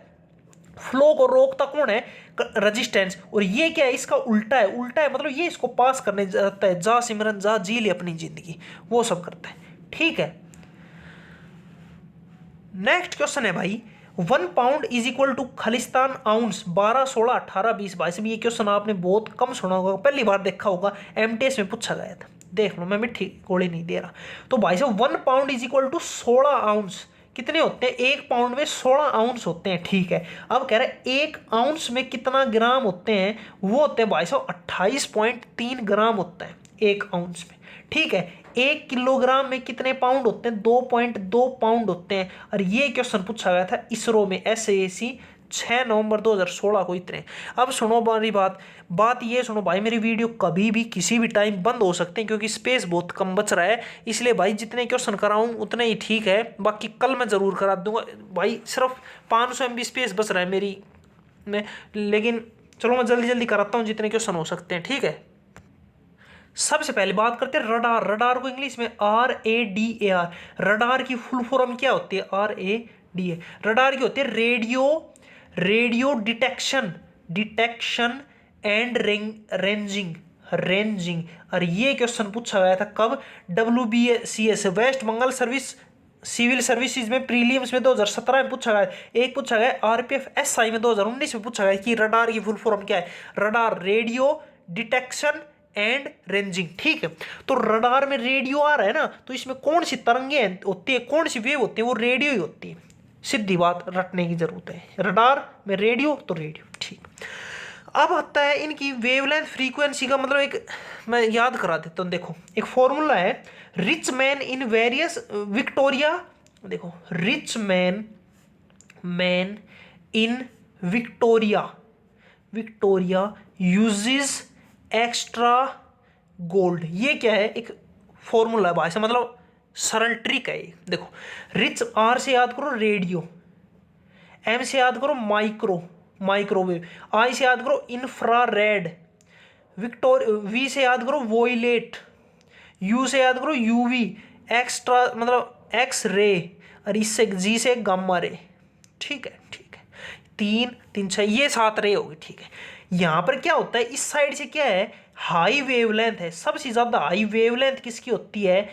फ्लो को रोकता कौन है? रेजिस्टेंस। और ये क्या है? इसका उल्टा है। उल्टा है मतलब ये इसको पास करने जाता है, जा सिमरन जा जी ले अपनी जिंदगी, वो सब करता है। ठीक है, नेक्स्ट क्वेश्चन है भाई, 1 पाउंड इज इक्वल टू खालिस्तान आउंस 12, 16, 18, 20। भाई साहब ये क्वेश्चन आपने बहुत कम सुना होगा, पहली बार देखा होगा, एमटीएस में पूछा गया था। देख लो, मैं मिट्टी गोली नहीं दे रहा। तो भाई साहब 1 pound is equal to 16 ounce कितने होते हैं? 1 पाउंड में 16 आउंस होते हैं। ठीक है, अब कह रहे हैं 1 आउंस में कितना ग्राम होते हैं? वो होते हैं भाई साहब 28.3 ग्राम होता है 1 आउंस में। ठीक है, 1 किलोग्राम में कितने पाउंड होते हैं? 2.2 पाउंड होते हैं। और ये क्वेश्चन पूछा गया था इसरो में, SAC 6 नवंबर 2016 को इतने। अब सुनो हमारी बात ये सुनो भाई, मेरी वीडियो कभी भी किसी भी टाइम बंद हो सकते हैं क्योंकि स्पेस बहुत कम बच रहा है, इसलिए भाई जितने क्वेश्चन कराऊं उतने ही ठीक है। बाकी कल मैं ज़रूर करा दूंगा भाई, सिर्फ 500 MB स्पेस बच रहा है मेरी में, लेकिन चलो मैं जल्दी जल्दी कराता हूँ जितने क्वेश्चन हो सकते हैं। ठीक है, सबसे पहले बात करते हैं रडार। रडार को इंग्लिश में RADAR। रडार की फुल फॉर्म क्या होती है? RADA। रडार की होती है रेडियो डिटेक्शन एंड रेंजिंग। और ये क्वेश्चन पूछा गया था कब? WBCS west Bengal service civil services में प्रीलिम्स में 2017 में पूछा गया। एक पूछा गया RPF SI में 2019 में पूछा गया कि रडार की फुल फॉर्म क्या है? Radar radio detection and ranging. ठीक है, तो रडार में रेडियो आ रहा है ना, तो इसमें कौन सी तरंगे होती है, कौन सी वेव होती है? वो रेडियो ही होती है। सीधी बात, रटने की जरूरत है, रडार में रेडियो तो रेडियो। ठीक, अब आता है इनकी वेवलेंथ फ्रीक्वेंसी का मतलब, एक मैं याद करा देता हूँ। देखो एक फॉर्मूला है, rich man in various Victoria. देखो rich man in Victoria uses extra gold. ये क्या है? एक फॉर्मूला है भाई से, मतलब सरल ट्रिक है ये। देखो रिच, R से याद करो रेडियो, M से याद करो माइक्रोवेव, I से याद करो इंफ्रारेड, वी से याद करो वोइलेट, यू से याद करो यूवी, एक्स्ट्रा मतलब एक्स रे, और इससे जी से गामा रे। ठीक है, ठीक है, 3 3 6 ये 7 रे होगी। ठीक है, यहाँ पर क्या होता है, इस साइड से क्या है, हाई वेवलेंथ है। सबसे ज़्यादा हाई वेवलेंथ किसकी होती है,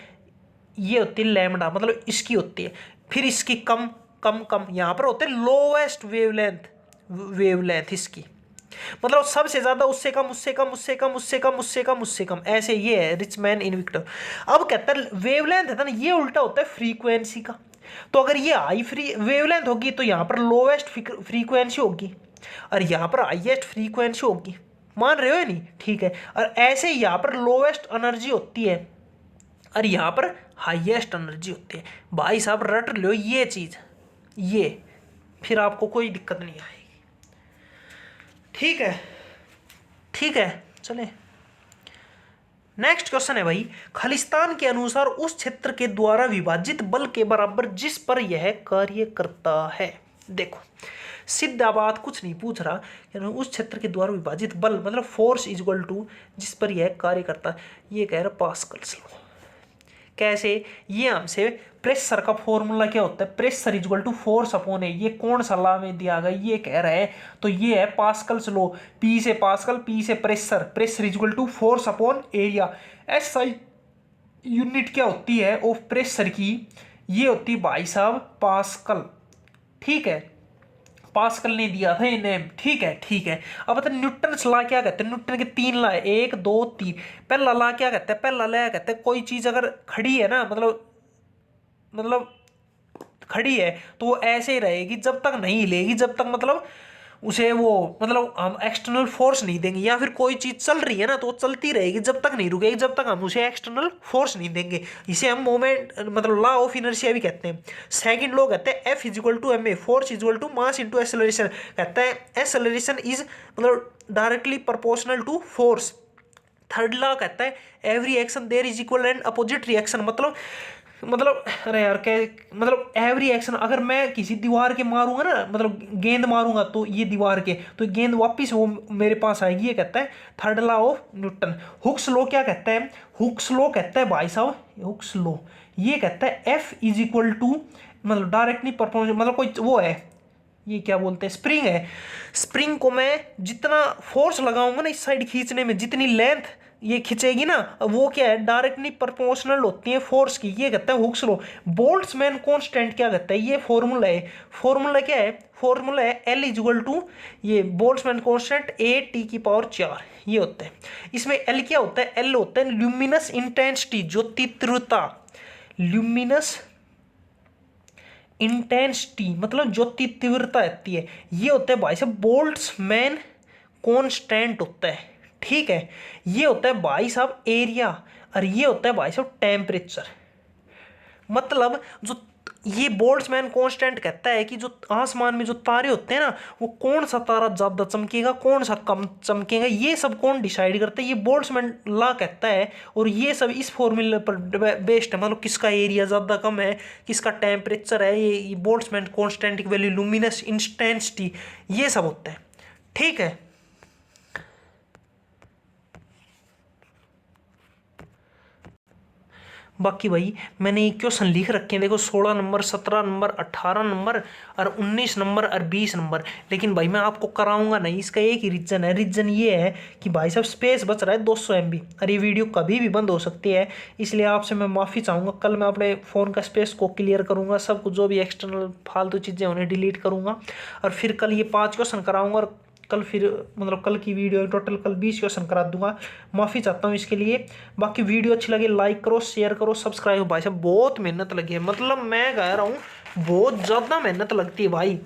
ये होती है लैम्डा, मतलब इसकी होती है। फिर इसकी कम कम कम, यहाँ पर होते हैं लोवेस्ट वेवलेंथ, वेवलेंथ इसकी, मतलब सबसे ज्यादा, उससे कम, उससे कम, उससे कम, उससे कम, उससे कम, उससे कम, ऐसे ये है रिच मैन इनविक्टर। अब कहता है वेवलेंथ है ना, ये उल्टा होता है फ्रीक्वेंसी का। तो अगर ये हाई फ्री वेवलेंथ होगी तो यहाँ पर लोवेस्ट फ्रीक्वेंसी होगी, और यहाँ पर हाईएस्ट फ्रीक्वेंसी होगी। मान रहे हो या नहीं? ठीक है, और ऐसे यहाँ पर लोवेस्ट एनर्जी होती है और यहाँ पर हाईएस्ट एनर्जी होती है। भाई साहब रट लो ये चीज़, ये फिर आपको कोई दिक्कत नहीं आएगी। ठीक है, ठीक है, चले नेक्स्ट क्वेश्चन है भाई, खालिस्तान के अनुसार उस क्षेत्र के द्वारा विभाजित बल के बराबर जिस पर यह कार्य करता है। देखो सीधा बात, कुछ नहीं पूछ रहा, उस क्षेत्र के द्वारा विभाजित बल मतलब फोर्स इज इक्वल टू जिस पर यह कार्य करता है, ये कह रहा पास्कल्स लॉ। कैसे, ये हमसे प्रेशर का फॉर्मूला क्या होता है, pressure is equal to force upon A, ये कौन सा लॉ में दिया गया, ये कह रहा है, तो ये है पास्कल्स लॉ। पी से पास्कल, पी से pressure, pressure is equal to force upon area. SI unit क्या होती है ऑफ प्रेशर की, ये होती है भाई साहब पास्कल। ठीक है, पास्कल ने दिया था ये नेम। ठीक है, ठीक है। अब बता न्यूटन लॉ क्या कहते हैं, न्यूटन के 3 लॉ है, 1 2 3। पहला लॉ क्या कहता है, पहला लॉ कहता है कोई चीज अगर खड़ी है ना, मतलब खड़ी है तो वो ऐसे ही रहेगी जब तक नहीं हिलेगी, जब तक मतलब उसे वो मतलब हम एक्सटर्नल फोर्स नहीं देंगे। या फिर कोई चीज चल रही है ना तो वो चलती रहेगी जब तक नहीं रुकेगी, जब तक हम उसे एक्सटर्नल फोर्स नहीं देंगे। इसे हम मोमेंट मतलब लॉ ऑफ इनर्शिया भी कहते हैं। सेकंड लॉ कहते हैं F is equal to M A, force is equal to mass into acceleration. कहता है एक्सेलरेशन इज मतलब directly proportional to force. Third law कहता है every action there is equal and opposite reaction. मतलब अरे यार क्या, मतलब एवरी एक्शन, अगर मैं किसी दीवार के मारूंगा ना, मतलब गेंद मारूंगा तो ये दीवार के, तो गेंद वापस वो मेरे पास आएगी, ये कहता है third law of Newton. Hooke's law क्या कहता है, हुक्स लॉ कहता है भाई साहब, हुक्स लॉ ये कहता है एफ इज इक्वल टू मतलब डायरेक्टली प्रोपोर्शनल, मतलब कोई वो है, ये क्या बोलते हैं, स्प्रिंग है। स्प्रिंग को मैं जितना फोर्स लगाऊंगा ना इस साइड खींचने में, जितनी लेंथ ये खींचेगी ना, वो क्या है डायरेक्टली प्रोपोर्शनल होती है फोर्स की, ये कहता है हुक्स लॉ। बोल्ट्जमैन कांस्टेंट क्या कहता है, ये फॉर्मूला है। फॉर्मूला क्या है, फॉर्मूला है एल इज इक्वल टू ये बोल्ट्जमैन कांस्टेंट ए टी की पावर 4, ये होता है। इसमें एल क्या होता है, एल होता है ल्यूमिनस इंटेंसिटी, ज्योति तीव्रता, ल्यूमिनस इंटेंसिटी मतलब ज्योति तीव्रता आती है, ये होता है भाई साहब बोल्ट्जमैन कांस्टेंट होता है। ठीक है, ये होता है भाई साहब एरिया, और ये होता है भाई साहब टेम्परेचर। मतलब जो ये बोल्ट्जमैन कांस्टेंट कहता है कि जो आसमान में जो तारे होते हैं ना, वो कौन सा तारा ज़्यादा चमकेगा, कौन सा कम चमकेगा, ये सब कौन डिसाइड करता है, ये बोल्ट्जमैन लॉ कहता है। और ये सब इस फॉर्मूले पर बेस्ड है, मतलब किसका एरिया ज़्यादा कम है, किसका टेम्परेचर है, ये बोल्ट्जमैन कांस्टेंट की वैल्यू, लुमिनस इंटेंसिटी, ये सब होता है। ठीक है, बाकी भाई मैंने क्वेश्चन लिख रखे हैं, देखो 16 नंबर, 17 नंबर, 18 नंबर और 19 नंबर और 20 नंबर। लेकिन भाई मैं आपको कराऊंगा नहीं, इसका एक ही रीजन है, रीजन ये है कि भाई साहब स्पेस बच रहा है 200 MB, और ये वीडियो कभी भी बंद हो सकती है, इसलिए आपसे मैं माफ़ी चाहूँगा। कल मैं अपने फ़ोन का स्पेस को क्लियर करूँगा, सब कुछ जो भी एक्सटर्नल फालतू चीज़ें उन्हें डिलीट करूँगा, और फिर कल ये 5 क्वेश्चन कराऊँगा, और कल फिर मतलब कल की वीडियो टोटल कल 20 क्वेश्चन करा दूंगा। माफ़ी चाहता हूँ इसके लिए। बाकी वीडियो अच्छी लगे लाइक करो, शेयर करो, सब्सक्राइब हो। भाई साहब बहुत मेहनत लगी है, मतलब मैं कह रहा हूँ बहुत ज़्यादा मेहनत लगती है भाई,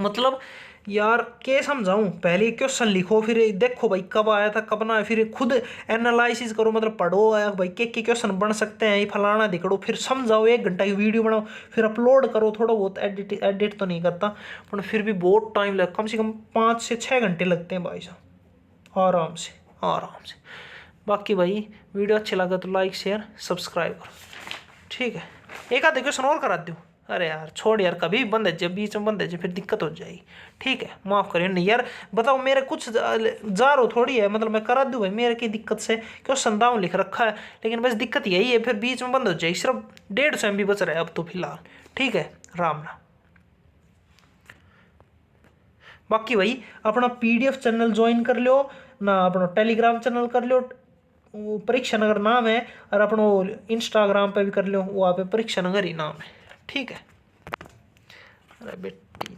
मतलब यार क्या समझाऊँ। पहले क्वेश्चन लिखो, फिर देखो भाई कब आया था कब ना, फिर खुद एनालिसिस करो, मतलब पढ़ो भाई के क्वेश्चन बन सकते हैं, ये फलाना दिखड़ो, फिर समझाओ, 1 घंटा की वीडियो बनाओ, फिर अपलोड करो। थोड़ा बहुत एडिट तो नहीं करता, पर फिर भी बहुत टाइम लग, कम से कम 5 से 6 घंटे लगते हैं भाई साहब, आराम से आराम से। बाकी भाई वीडियो अच्छी लगा तो लाइक शेयर सब्सक्राइब करो। ठीक है, एक आधे क्वेश्चन और करा दूँ, अरे यार छोड़ यार, कभी बंद है जब बीच में बंद है जब फिर दिक्कत हो जाएगी। ठीक है माफ़ करिए नहीं यार, बताओ मेरे कुछ जा रो थोड़ी है, मतलब मैं करा दूँ भाई मेरे की दिक्कत से, क्यों संदावन लिख रखा है, लेकिन बस दिक्कत यही है फिर बीच में बंद हो जाएगी। सिर्फ 150 MB बच रहा है अब तो फिलहाल। ठीक है राम राम। बाकी भाई अपना PDF चैनल ज्वाइन कर लो ना, अपना टेलीग्राम चैनल कर लो, वो परीक्षा नगर नाम है, और अपनो इंस्टाग्राम पे भी कर लो, वहाँ पे परीक्षा नगर ही नाम है। ठीक है। अरे बेटी